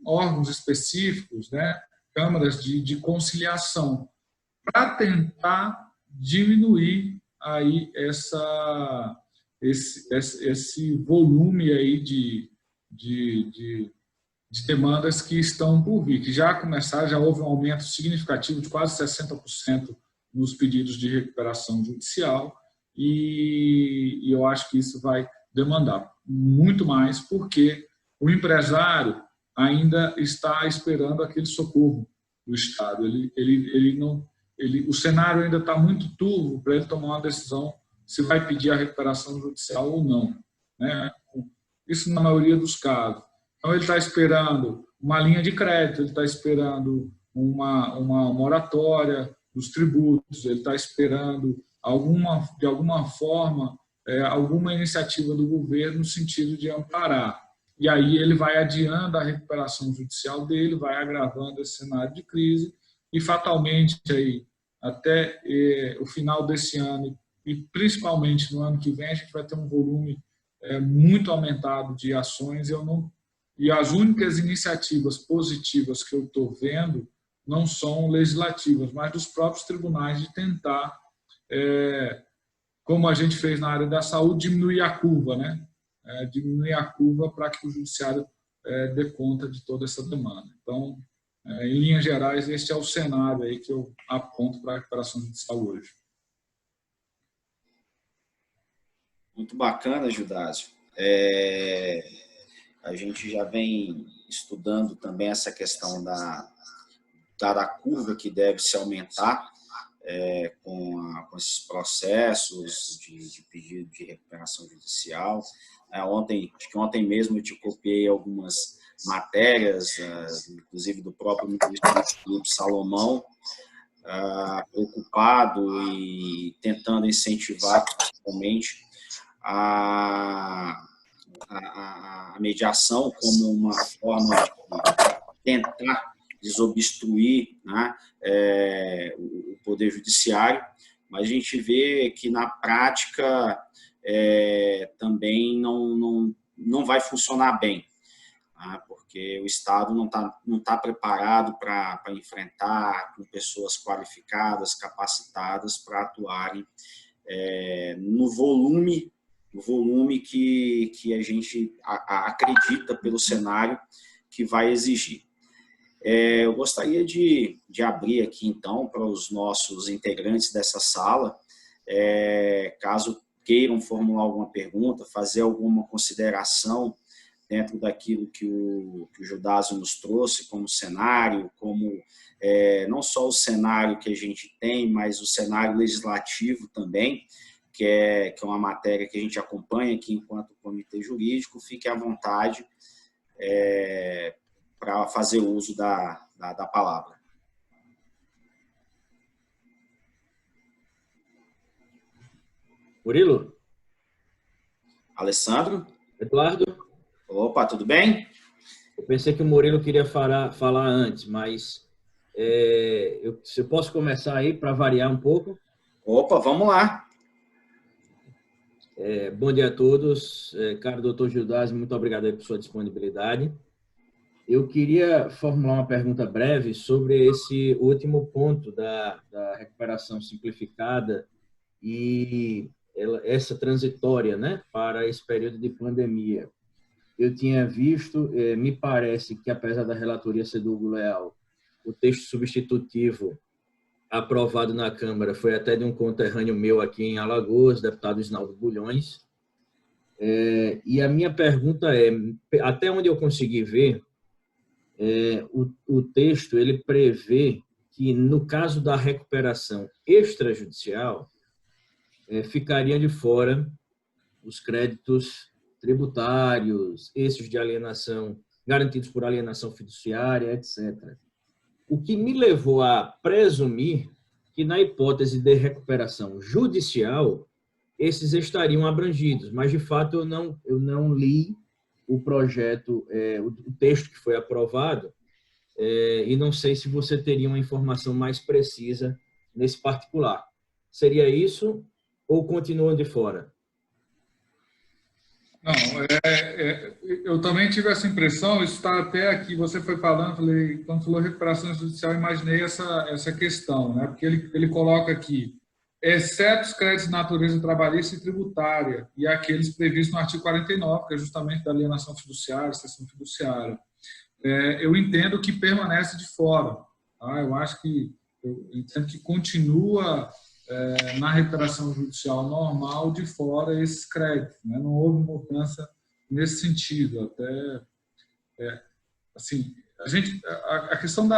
órgãos específicos, né, câmaras de conciliação, para tentar diminuir aí esse volume aí de demandas que estão por vir, que já começaram, já houve um aumento significativo de quase 60% nos pedidos de recuperação judicial, e eu acho que isso vai demandar muito mais, porque o empresário ainda está esperando aquele socorro do Estado. O cenário ainda está muito turvo para ele tomar uma decisão se vai pedir a recuperação judicial ou não, né? Isso na maioria dos casos. Então, ele está esperando uma linha de crédito, ele está esperando uma moratória dos tributos, ele está esperando, de alguma forma, alguma iniciativa do governo no sentido de amparar. E aí ele vai adiando a recuperação judicial dele, vai agravando esse cenário de crise, e fatalmente aí, até o final desse ano, e principalmente no ano que vem, a gente vai ter um volume muito aumentado de ações. E as únicas iniciativas positivas que eu estou vendo não são legislativas, mas dos próprios tribunais, de tentar, como a gente fez na área da saúde, diminuir a curva, né? Diminuir a curva para que o judiciário dê conta de toda essa demanda. Então, em linhas gerais, este é o cenário aí que eu aponto para a recuperação judicial hoje. Muito bacana, Judásio. A gente já vem estudando também essa questão da curva que deve se aumentar com esses processos de pedido de recuperação judicial. Acho que ontem mesmo eu te copiei algumas matérias, inclusive do próprio ministro Felipe Salomão, preocupado e tentando incentivar principalmente a mediação como uma forma de tentar desobstruir, né, o poder judiciário, mas a gente vê que na prática também não vai funcionar bem, né, porque o Estado não tá preparado para enfrentar com pessoas qualificadas, capacitadas para atuarem no volume que a gente acredita pelo cenário que vai exigir. Eu gostaria de abrir aqui, então, para os nossos integrantes dessa sala, caso queiram formular alguma pergunta, fazer alguma consideração dentro daquilo que o Judásio nos trouxe como cenário, como não só o cenário que a gente tem, mas o cenário legislativo também, que é uma matéria que a gente acompanha aqui enquanto comitê jurídico. Fique à vontade para fazer uso da palavra. Murilo? Alessandro? Eduardo? Opa, tudo bem? Eu pensei que o Murilo queria falar antes, mas eu posso começar aí para variar um pouco? Opa, vamos lá. Bom dia a todos. Caro doutor Judásio, muito obrigado aí por sua disponibilidade. Eu queria formular uma pergunta breve sobre esse último ponto da recuperação simplificada e essa transitória, né, para esse período de pandemia. Eu tinha visto, me parece que, apesar da relatoria ser do Hugo Leal, o texto substitutivo aprovado na Câmara foi até de um conterrâneo meu aqui em Alagoas, deputado Isnaldo Bulhões, E a minha pergunta é, até onde eu consegui ver, o texto ele prevê que, no caso da recuperação extrajudicial, ficaria de fora os créditos tributários, esses de alienação, garantidos por alienação fiduciária, etc. O que me levou a presumir que, na hipótese de recuperação judicial, esses estariam abrangidos, mas, de fato, eu não li o projeto, o texto que foi aprovado, e não sei se você teria uma informação mais precisa nesse particular. Seria isso ou continuam de fora? Não, eu também tive essa impressão, isso está até aqui, você foi falando, quando falou recuperação judicial, imaginei essa questão, né? Porque ele coloca aqui, exceto os créditos de natureza trabalhista e tributária, e aqueles previstos no artigo 49, que é justamente da alienação fiduciária, cessão fiduciária. Eu entendo que permanece de fora. Tá? Eu entendo que continua na recuperação judicial normal de fora esses créditos. Né? Não houve mudança nesse sentido. Até, assim, a questão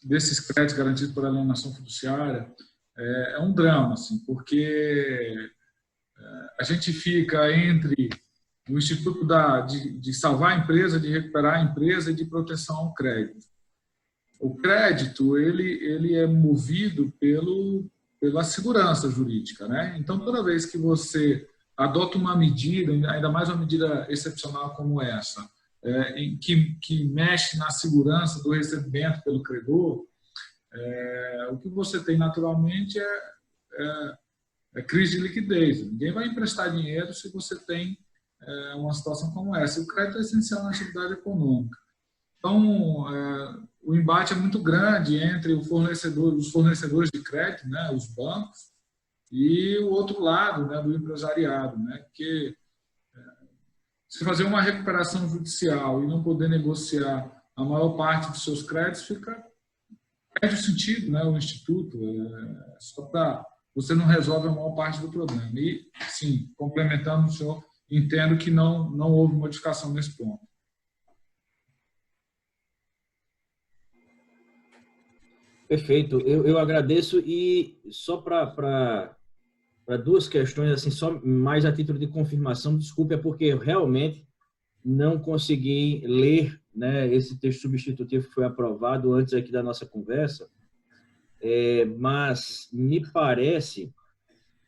desses créditos garantidos por alienação fiduciária é um drama, assim, porque a gente fica entre o Instituto de salvar a empresa, de recuperar a empresa e de proteção ao crédito. O crédito ele é movido pela segurança jurídica, né? Então, toda vez que você adota uma medida, ainda mais uma medida excepcional como essa, que mexe na segurança do recebimento pelo credor, o que você tem naturalmente é crise de liquidez. Ninguém vai emprestar dinheiro se você tem uma situação como essa. O crédito é essencial na atividade econômica. Então, o embate é muito grande entre os fornecedores de crédito, né, os bancos, e o outro lado, né, do empresariado, né, porque se fazer uma recuperação judicial e não poder negociar a maior parte dos seus créditos, perde o sentido, né, o instituto, só para você não resolve a maior parte do problema. E, sim, complementando o senhor, entendo que não houve modificação nesse ponto. Perfeito, eu agradeço. E só para duas questões, assim, só mais a título de confirmação, desculpe, é porque eu realmente não consegui ler, né, esse texto substitutivo que foi aprovado antes aqui da nossa conversa, mas me parece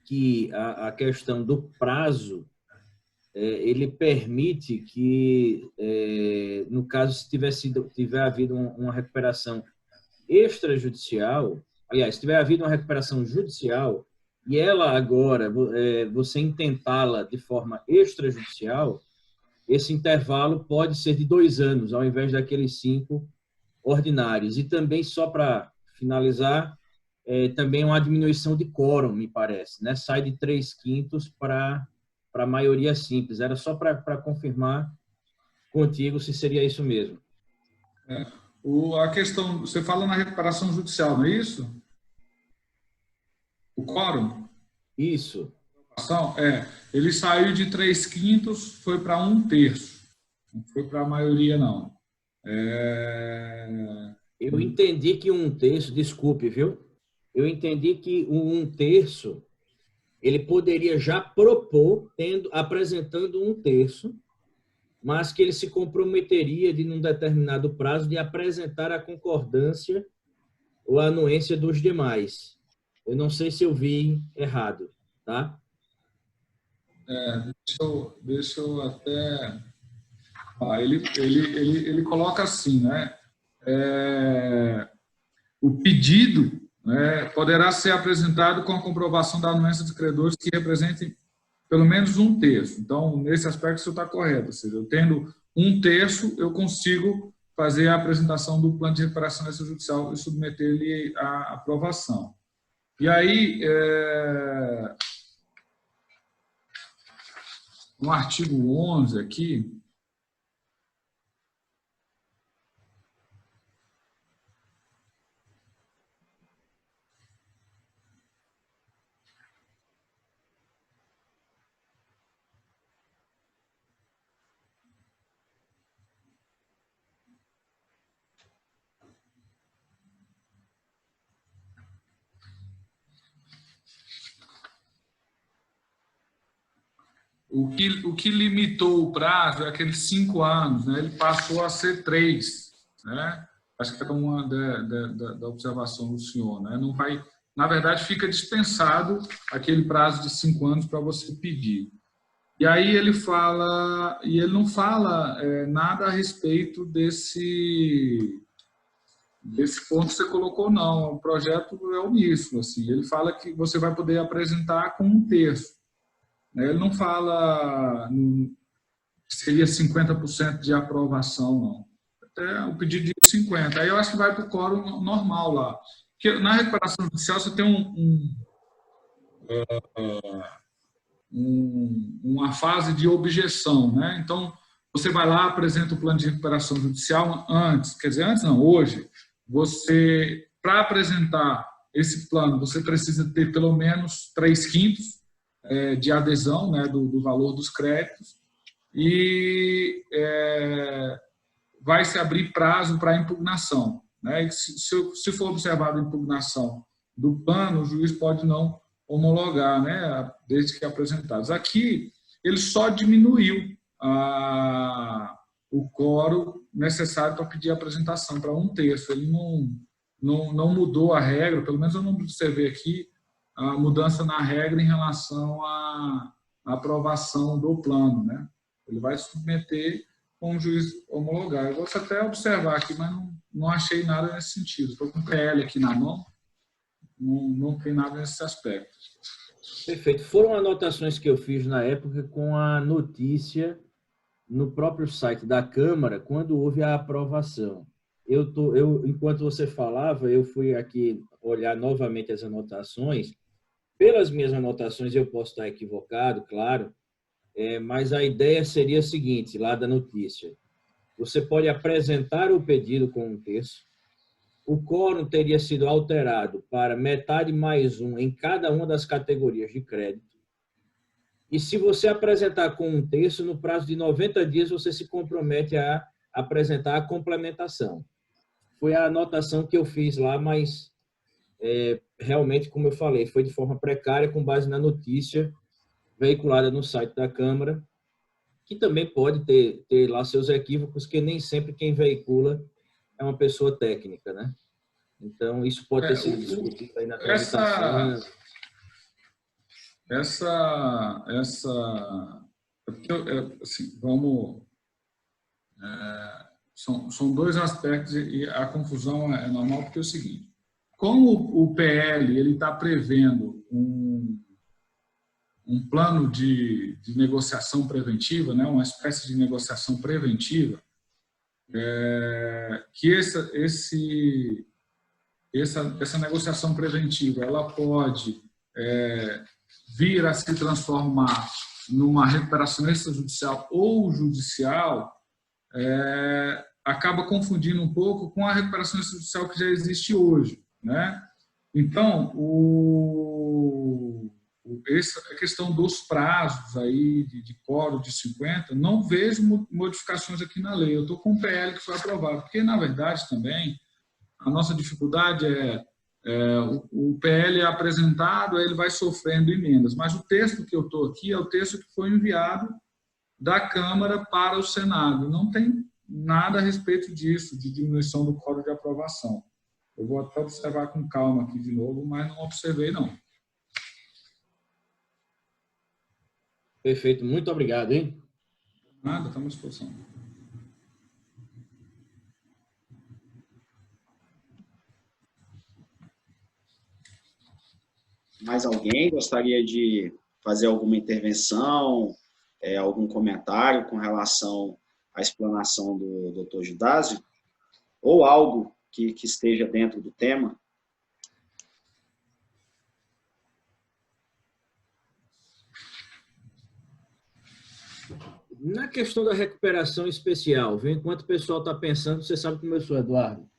que a questão do prazo, ele permite que, no caso, se tiver havido uma recuperação extrajudicial, aliás, se tiver havido uma recuperação judicial e ela agora, você intentá-la de forma extrajudicial, esse intervalo pode ser de 2 anos, ao invés daqueles 5 ordinários. E também, só para finalizar, também uma diminuição de quórum, me parece, né? Sai de 3/5 para a maioria simples. Era só para confirmar contigo se seria isso mesmo. A questão, você fala na recuperação judicial, não é isso? O quórum? Isso. Ele saiu de 3/5, foi para 1/3. Não foi para a maioria, não. Eu entendi que 1/3, desculpe, viu? Eu entendi que o 1/3, ele poderia já propor, apresentando 1/3, mas que ele se comprometeria de, num determinado prazo, de apresentar a concordância ou a anuência dos demais. Eu não sei se eu vi errado, tá? Deixa eu até... Ele coloca assim, né? O pedido, né, poderá ser apresentado com a comprovação da anuência dos credores que representem pelo menos 1/3. Então, nesse aspecto, isso está correto. Ou seja, eu tendo 1/3, eu consigo fazer a apresentação do plano de recuperação extrajudicial e submeter ele à aprovação. E aí, no artigo 11 aqui, o que limitou o prazo é aqueles 5 anos, né? Ele passou a ser 3, né? Acho que é uma da observação do senhor, né? Não vai, na verdade, fica dispensado aquele prazo de 5 anos para você pedir. E aí ele fala, e ele não fala nada a respeito desse ponto que você colocou, não. O projeto é omisso, assim. Ele fala que você vai poder apresentar com 1/3. Ele não fala que seria 50% de aprovação, não. Até o pedido de 50%. Aí eu acho que vai para o quórum normal lá. Porque na recuperação judicial você tem uma fase de objeção, né? Então, você vai lá, apresenta o plano de recuperação judicial antes, quer dizer, antes não, hoje, para apresentar esse plano, você precisa ter pelo menos 3/5 de adesão, né, do valor dos créditos, e vai se abrir prazo para impugnação, né? E se for observada a impugnação do plano, o juiz pode não homologar, né, desde que apresentados. Aqui, ele só diminuiu o quórum necessário para pedir a apresentação para 1/3. Ele não mudou a regra, pelo menos eu não observei aqui a mudança na regra em relação à aprovação do plano, né? Ele vai submeter com o juiz homologar. Eu vou até observar aqui, mas não achei nada nesse sentido. Estou com o PL aqui na mão, não tem nada nesse aspecto. Perfeito. Foram anotações que eu fiz na época com a notícia no próprio site da Câmara, quando houve a aprovação. Enquanto você falava, eu fui aqui olhar novamente as anotações. Pelas minhas anotações, eu posso estar equivocado, claro, mas a ideia seria a seguinte, lá da notícia. Você pode apresentar o pedido com 1/3. O quórum teria sido alterado para metade mais 1 em cada uma das categorias de crédito. E se você apresentar com 1/3, no prazo de 90 dias, você se compromete a apresentar a complementação. Foi a anotação que eu fiz lá, mas realmente, como eu falei, foi de forma precária, com base na notícia veiculada no site da Câmara, que também pode ter lá seus equívocos, que nem sempre quem veicula é uma pessoa técnica, né? Então, isso pode ter sido discutido aí na tramitação. Assim, são 2 aspectos e a confusão é normal, porque é o seguinte: como o PL está prevendo um plano de negociação preventiva, né, uma espécie de negociação preventiva, que essa negociação preventiva ela pode vir a se transformar numa recuperação extrajudicial ou judicial, acaba confundindo um pouco com a recuperação extrajudicial que já existe hoje, né? Então, essa questão dos prazos aí de quórum de 50, não vejo modificações aqui na lei. Eu estou com o PL que foi aprovado, porque, na verdade, também, a nossa dificuldade o PL é apresentado, aí ele vai sofrendo emendas, mas o texto que eu estou aqui é o texto que foi enviado da Câmara para o Senado. Não tem nada a respeito disso, de diminuição do quórum de aprovação. Eu vou até observar com calma aqui de novo, mas não observei, não. Perfeito, muito obrigado, hein? Nada, estamos à disposição. Mais alguém gostaria de fazer alguma intervenção, algum comentário com relação à explanação do Dr. Judásio? Ou algo que esteja dentro do tema? Na questão da recuperação especial, viu? Enquanto o pessoal está pensando, você sabe como eu sou, Eduardo.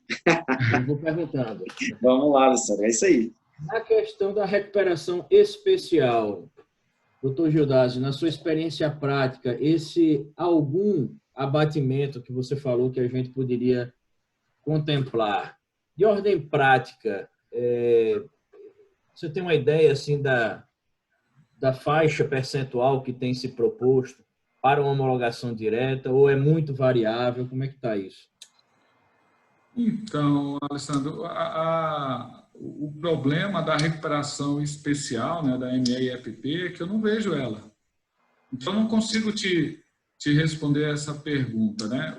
Eu vou perguntando. Vamos lá, Luciano, é isso aí. Na questão da recuperação especial, doutor Judásio, na sua experiência prática, algum abatimento que você falou que a gente poderia contemplar, de ordem prática, você tem uma ideia assim da faixa percentual que tem se proposto para uma homologação direta, ou é muito variável? Como é que está isso? Então, Alessandro, o problema da recuperação especial, né, da MEI-EPP, é que eu não vejo ela. Então, eu não consigo te responder essa pergunta, né?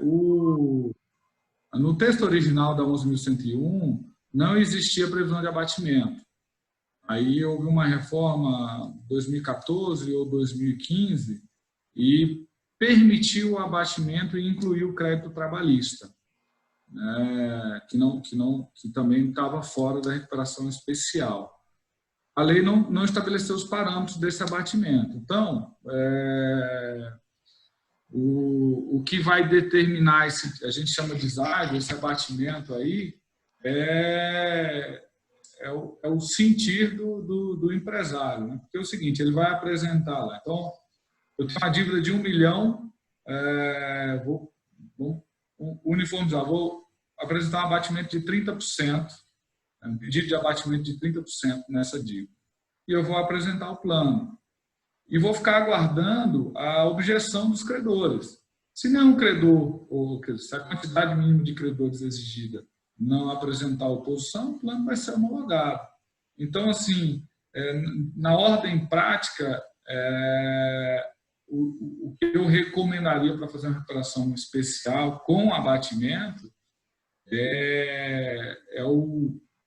No texto original da 11.101, não existia previsão de abatimento. Aí houve uma reforma em 2014 ou 2015 e permitiu o abatimento e incluiu o crédito trabalhista, né, que também estava fora da recuperação especial. A lei não estabeleceu os parâmetros desse abatimento. Então, o que vai determinar a gente chama de deságio, esse abatimento aí, é o sentir do empresário, né? Porque é o seguinte, ele vai apresentar lá. Então, eu tenho uma dívida de 1 milhão, vou uniformizar, vou apresentar um abatimento de 30%, um pedido de abatimento de 30% nessa dívida. E eu vou apresentar o plano. E vou ficar aguardando a objeção dos credores. Se nenhum credor, ou se a quantidade mínima de credores exigida não apresentar oposição, o plano vai ser homologado. Então, assim, na ordem prática, o que eu recomendaria para fazer uma recuperação especial com abatimento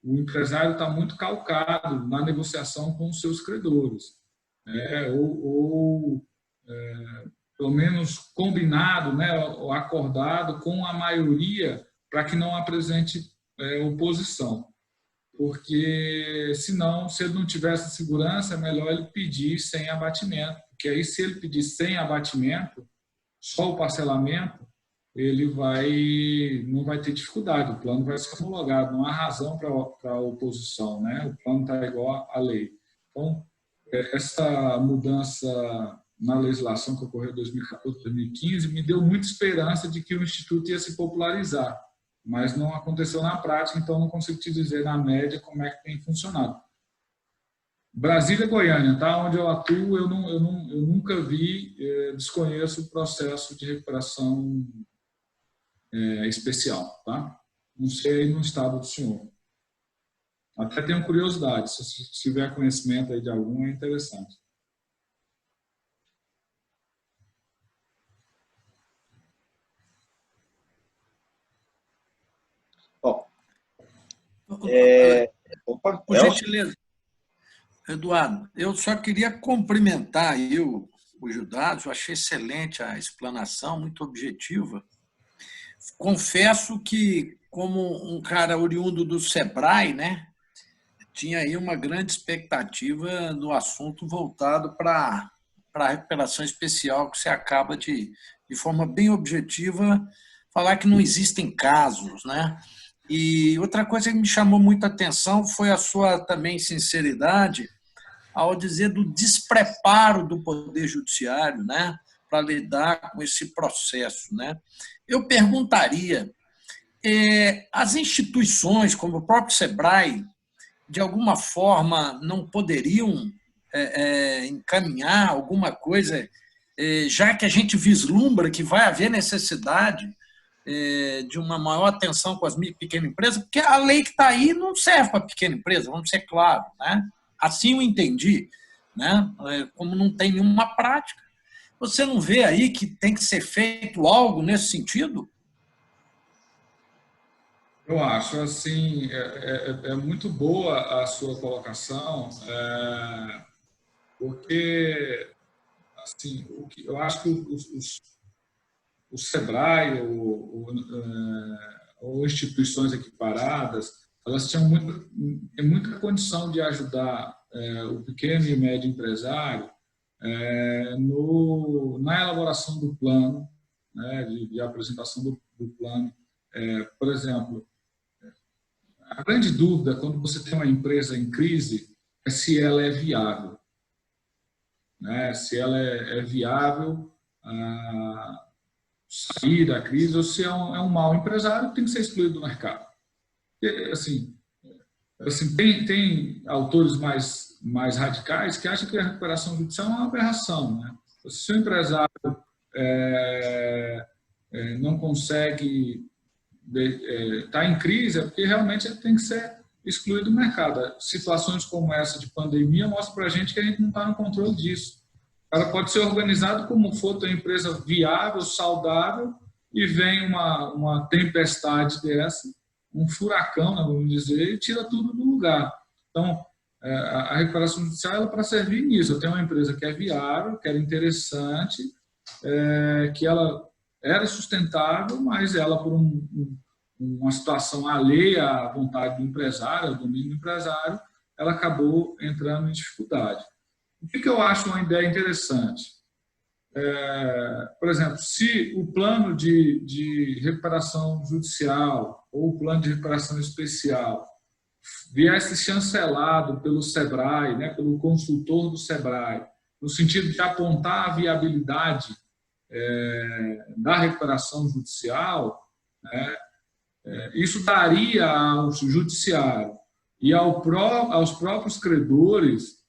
o empresário está muito calcado na negociação com os seus credores, pelo menos combinado, né, ou acordado com a maioria para que não apresente oposição. Porque, senão, se ele não tivesse segurança, é melhor ele pedir sem abatimento. Porque aí, se ele pedir sem abatimento, só o parcelamento, ele não vai ter dificuldade, o plano vai ser homologado, não há razão para a oposição, né? O plano está igual à lei. Então, essa mudança na legislação que ocorreu em 2014, 2015, me deu muita esperança de que o Instituto ia se popularizar, mas não aconteceu na prática, então não consigo te dizer na média como é que tem funcionado. Brasília, Goiânia, tá? Onde eu atuo, eu nunca vi, desconheço o processo de recuperação especial, tá? Não sei no estado do senhor. Até tenho curiosidade, se tiver conhecimento aí de algum, é interessante. Opa, por gentileza, Eduardo, eu só queria cumprimentar aí o Judásio, eu achei excelente a explanação, muito objetiva. Confesso que, como um cara oriundo do Sebrae, né, tinha aí uma grande expectativa no assunto voltado para a recuperação especial, que você acaba de forma bem objetiva, falar que não existem casos, né? E outra coisa que me chamou muita atenção foi a sua também sinceridade ao dizer do despreparo do Poder Judiciário, né, para lidar com esse processo, né? Eu perguntaria, as instituições, como o próprio Sebrae, de alguma forma não poderiam encaminhar alguma coisa, já que a gente vislumbra que vai haver necessidade de uma maior atenção com as pequenas empresas, porque a lei que está aí não serve para pequena empresa, vamos ser claros, né? Assim eu entendi, né? Como não tem nenhuma prática. Você não vê aí que tem que ser feito algo nesse sentido? Eu acho, assim, muito boa a sua colocação, porque, assim, eu acho que o Sebrae ou instituições equiparadas, elas tinham muita condição de ajudar o pequeno e médio empresário na elaboração do plano, né, de apresentação do plano. Por exemplo, a grande dúvida quando você tem uma empresa em crise é se ela é viável, né? Se ela é viável sair da crise ou se é um mau empresário que tem que ser excluído do mercado. Assim, assim, tem autores mais radicais que acham que a recuperação judicial é uma aberração, né? Se o empresário não consegue estar em crise, é porque realmente ele tem que ser excluído do mercado. Situações como essa de pandemia mostram para a gente que a gente não está no controle disso. O cara pode ser organizado como for, tem uma empresa viável, saudável, e vem uma tempestade dessa, um furacão, né, vamos dizer, e tira tudo do lugar. Então, a recuperação judicial é para servir nisso. Eu tenho uma empresa que é viável, que era interessante, que ela era sustentável, mas ela, por uma situação alheia à vontade do empresário, ao domínio do empresário, ela acabou entrando em dificuldade. O que eu acho uma ideia interessante? Por exemplo, se o plano de recuperação judicial ou o plano de recuperação especial viesse chancelado pelo SEBRAE, né, pelo consultor do SEBRAE, no sentido de apontar a viabilidade da recuperação judicial, né, isso daria ao judiciário e aos próprios credores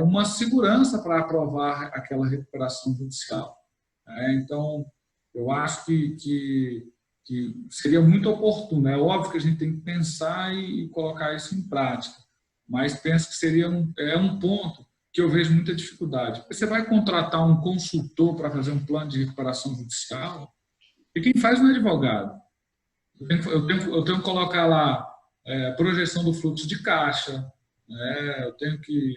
uma segurança para aprovar aquela recuperação judicial. Então, eu acho que seria muito oportuno. É óbvio que a gente tem que pensar e colocar isso em prática, mas penso que seria um ponto que eu vejo muita dificuldade. Você vai contratar um consultor para fazer um plano de recuperação judicial, e quem faz não é advogado. Eu tenho que colocar lá projeção do fluxo de caixa, eu tenho que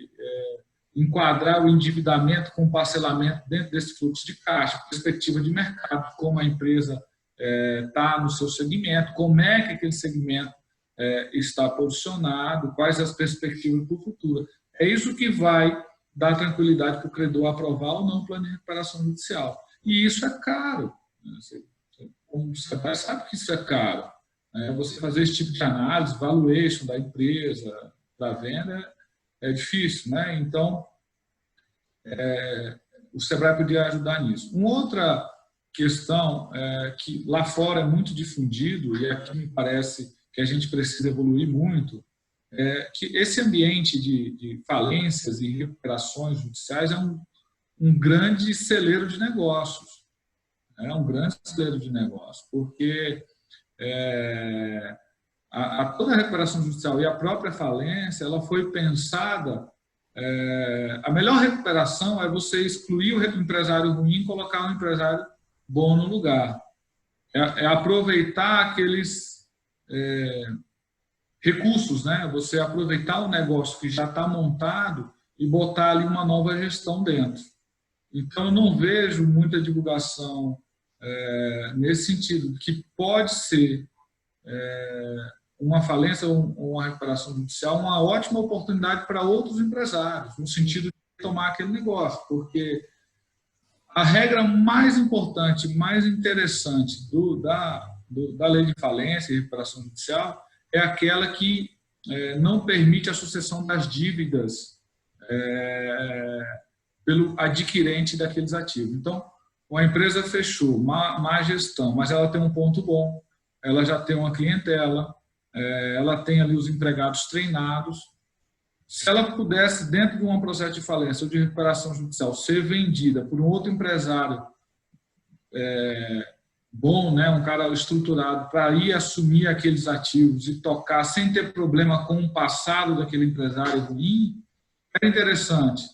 enquadrar o endividamento com parcelamento dentro desse fluxo de caixa, perspectiva de mercado, como a empresa está no seu segmento, como é que aquele segmento está posicionado, quais as perspectivas para o futuro. É isso que vai dar tranquilidade para o credor aprovar ou não o plano de recuperação judicial. E isso é caro. Como você sabe que isso é caro. Você fazer esse tipo de análise, valuation da empresa, da venda, é difícil, né? Então, o SEBRAE podia ajudar nisso. Uma outra questão que lá fora é muito difundido, e aqui me parece que a gente precisa evoluir muito, é que esse ambiente de falências e recuperações judiciais é um grande celeiro de negócios. É um grande celeiro de negócios, porque toda a recuperação judicial e a própria falência, ela foi pensada. A melhor recuperação é você excluir o empresário ruim e colocar um empresário bom no lugar. É aproveitar aqueles recursos, né? Você aproveitar o negócio que já está montado e botar ali uma nova gestão dentro. Então, eu não vejo muita divulgação nesse sentido, que pode ser uma falência ou uma recuperação judicial uma ótima oportunidade para outros empresários, no sentido de tomar aquele negócio, porque a regra mais importante, mais interessante da lei de falência e recuperação judicial é aquela que não permite a sucessão das dívidas pelo adquirente daqueles ativos. Então, uma empresa fechou, má gestão, mas ela tem um ponto bom, ela já tem uma clientela, ela tem ali os empregados treinados. Se ela pudesse, dentro de um processo de falência ou de recuperação judicial, ser vendida por um outro empresário bom, né, um cara estruturado, para ir assumir aqueles ativos e tocar sem ter problema com o passado daquele empresário ruim, é interessante.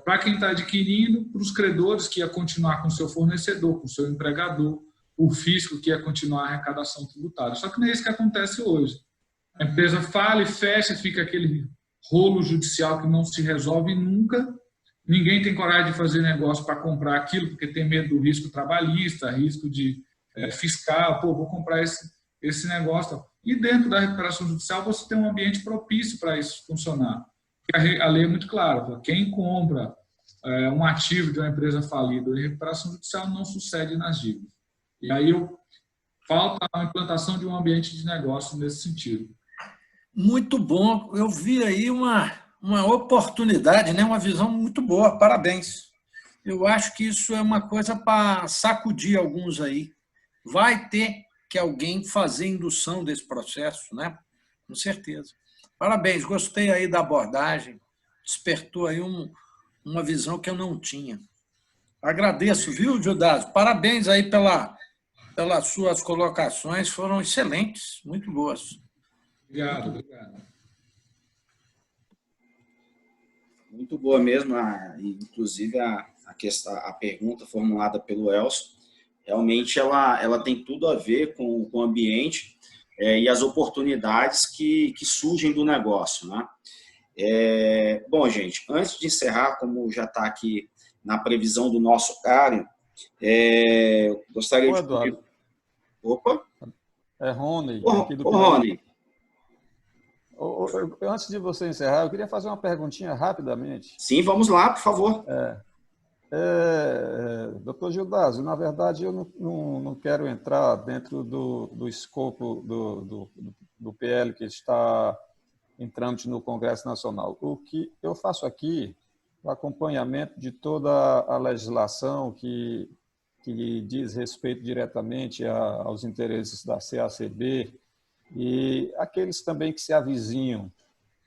Para quem está adquirindo, para os credores que ia continuar com o seu fornecedor, com o seu empregador, o fisco que ia continuar a arrecadação tributária. Só que não é isso que acontece hoje. A empresa fala e fecha, fica aquele rolo judicial que não se resolve nunca. Ninguém tem coragem de fazer negócio para comprar aquilo, porque tem medo do risco trabalhista, risco de fiscal. Vou comprar esse negócio. E dentro da recuperação judicial, você tem um ambiente propício para isso funcionar. A lei é muito clara. Quem compra um ativo de uma empresa falida em recuperação judicial não sucede nas dívidas. E aí falta a implantação de um ambiente de negócio nesse sentido. Muito bom. Eu vi aí uma oportunidade, né? Uma visão muito boa. Parabéns. Eu acho que isso é uma coisa para sacudir alguns aí. Vai ter que alguém fazer indução desse processo, né? com certeza. Parabéns, gostei aí da abordagem, despertou aí uma visão que eu não tinha. Agradeço, viu, Judásio? Parabéns aí pelas suas colocações, foram excelentes, muito boas. Obrigado, obrigado. Muito boa mesmo, inclusive a pergunta formulada pelo Elcio, realmente ela tem tudo a ver com o ambiente e as oportunidades que surgem do negócio, né? Bom, gente, antes de encerrar, como já está aqui na previsão do nosso horário, gostaria Ô, de... Eduardo. Opa! É Rony, aqui do Rony. Antes de você encerrar, eu queria fazer uma perguntinha rapidamente. Sim, vamos lá, por favor. Doutor Gildásio, na verdade, eu não quero entrar dentro do escopo do PL que está em trâmite no Congresso Nacional. O que eu faço aqui, o acompanhamento de toda a legislação que diz respeito diretamente aos interesses da CACB e aqueles também que se avizinham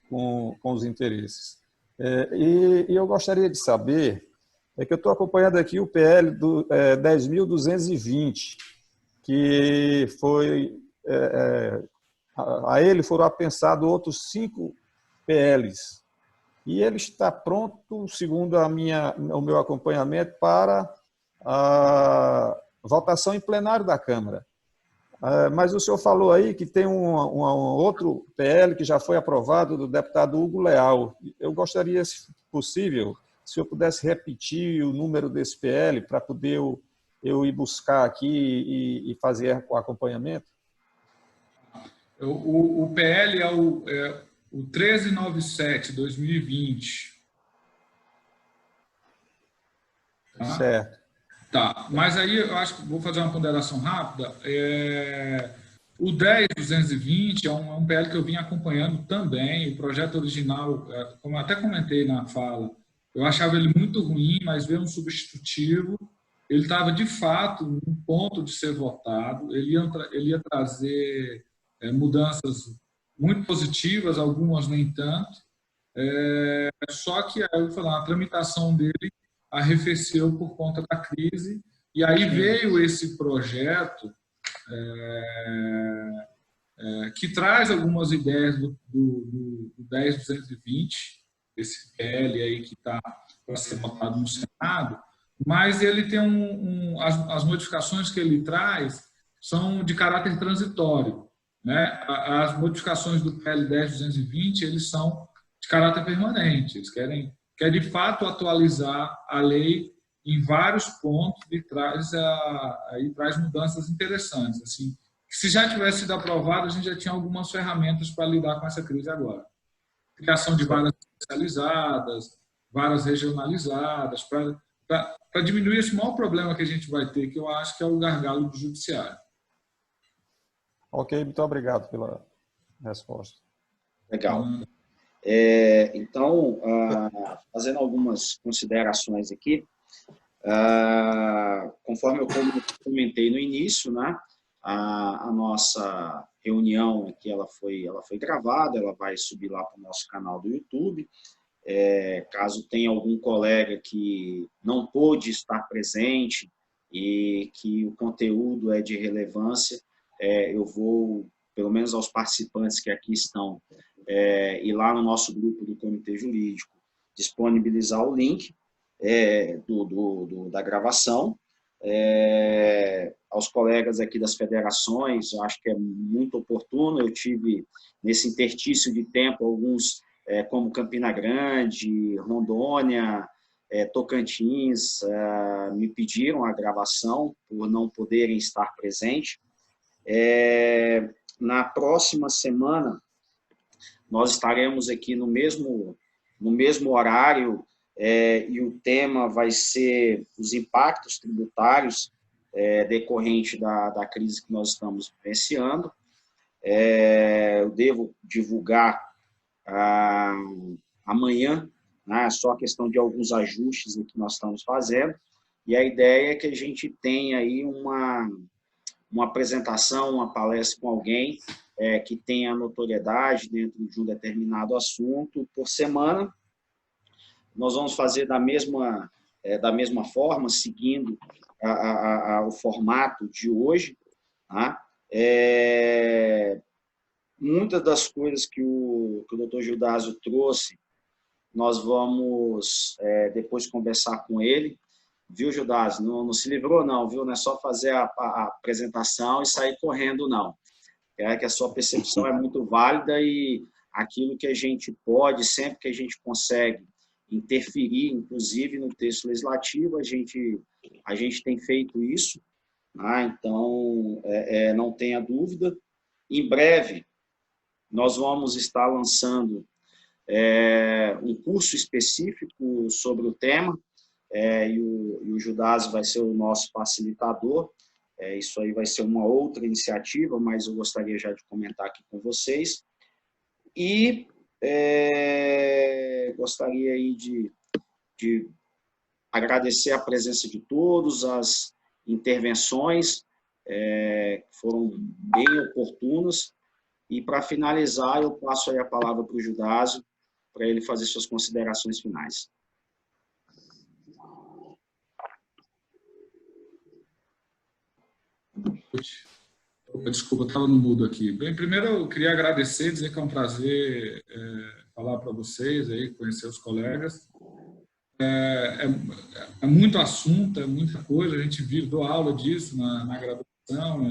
com os interesses. E eu gostaria de saber, que eu estou acompanhando aqui o PL do 10.220, que foi, a ele foram apensados outros 5 PLs, e ele está pronto, segundo o meu acompanhamento, para a votação em plenário da Câmara. Mas o senhor falou aí que tem um outro PL que já foi aprovado, do deputado Hugo Leal. Eu gostaria, se possível, se eu pudesse repetir o número desse PL para poder eu ir buscar aqui e fazer o acompanhamento. O PL é o 1397/2020. Tá? Certo. Tá, mas aí eu acho que vou fazer uma ponderação rápida. O 10.220 é um PL que eu vim acompanhando também. O projeto original, como eu até comentei na fala, eu achava ele muito ruim, mas veio um substitutivo. Ele estava, de fato, no ponto de ser votado. Ele ia trazer mudanças muito positivas, algumas nem tanto. Só que aí, a tramitação dele arrefeceu por conta da crise, e aí veio esse projeto que traz algumas ideias do 10.220, esse PL aí que está para ser votado no Senado, mas ele tem as modificações que ele traz são de caráter transitório, né? As modificações do PL 10.220, eles são de caráter permanente, eles quer de fato atualizar a lei em vários pontos e traz mudanças interessantes. Assim, se já tivesse sido aprovado, a gente já tinha algumas ferramentas para lidar com essa crise agora. Criação de varas especializadas, varas regionalizadas, para diminuir esse maior problema que a gente vai ter, que eu acho que é o gargalo do judiciário. Ok, muito obrigado pela resposta. Legal. Então, fazendo algumas considerações aqui, conforme eu comentei no início, né, a nossa reunião aqui ela foi gravada, ela vai subir lá para o nosso canal do YouTube. Caso tenha algum colega que não pôde estar presente e que o conteúdo é de relevância, eu vou, pelo menos aos participantes que aqui estão, e lá no nosso grupo do Comitê Jurídico, disponibilizar o link da gravação. Aos colegas aqui das federações, eu acho que é muito oportuno. Eu tive, nesse interstício de tempo, alguns, como Campina Grande, Rondônia, Tocantins, me pediram a gravação por não poderem estar presentes. Na próxima semana, nós estaremos aqui no mesmo horário, e o tema vai ser os impactos tributários decorrente da crise que nós estamos vivenciando. Eu devo divulgar amanhã, né, só a questão de alguns ajustes que nós estamos fazendo, e a ideia é que a gente tenha aí uma apresentação, uma palestra com alguém que tenha notoriedade dentro de um determinado assunto por semana. Nós vamos fazer da mesma forma, seguindo o formato de hoje. Tá? Muitas das coisas que o Dr. Gildásio trouxe, nós vamos depois conversar com ele. Viu, Gildásio? Não se livrou, não, viu? Não é só fazer a apresentação e sair correndo, não. É que a sua percepção é muito válida e aquilo que a gente pode, sempre que a gente consegue interferir, inclusive no texto legislativo, a gente tem feito isso. Tá? Então, não tenha dúvida. Em breve, nós vamos estar lançando um curso específico sobre o tema, e o Gildásio vai ser o nosso facilitador. Isso aí vai ser uma outra iniciativa, mas eu gostaria já de comentar aqui com vocês. E gostaria aí de agradecer a presença de todos, as intervenções foram bem oportunas. E, para finalizar, eu passo aí a palavra para o Gildásio, para ele fazer suas considerações finais. Desculpa, eu estava no mudo aqui. Bem, primeiro eu queria agradecer, dizer que é um prazer falar para vocês, aí, conhecer os colegas. É muito assunto, é muita coisa, a gente dou aula disso na graduação,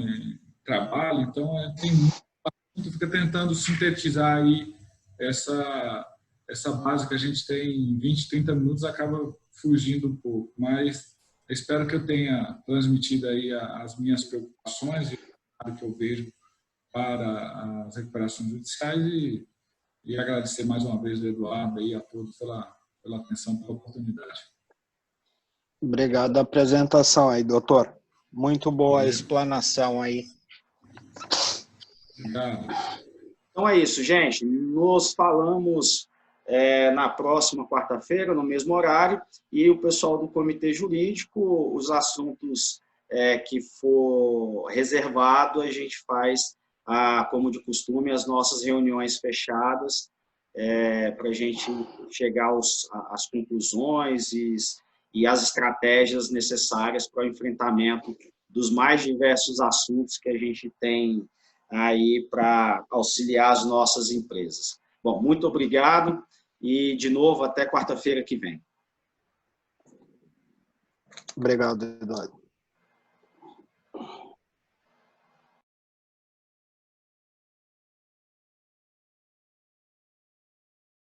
trabalho, então tem muito assunto, fica tentando sintetizar aí essa base que a gente tem em 20, 30 minutos, acaba fugindo um pouco, mas espero que eu tenha transmitido aí as minhas preocupações e o que eu vejo para as recuperações judiciais e agradecer mais uma vez ao Eduardo e a todos pela atenção, pela oportunidade. Obrigado a apresentação aí, doutor. Muito boa a explanação aí. Obrigado. Então é isso, gente. Nos falamos na próxima quarta-feira, no mesmo horário, e o pessoal do Comitê Jurídico, os assuntos que for reservado, a gente faz, como de costume, as nossas reuniões fechadas, para a gente chegar às conclusões e às estratégias necessárias para o enfrentamento dos mais diversos assuntos que a gente tem aí para auxiliar as nossas empresas. Bom, muito obrigado e, de novo, até quarta-feira que vem. Obrigado, Eduardo.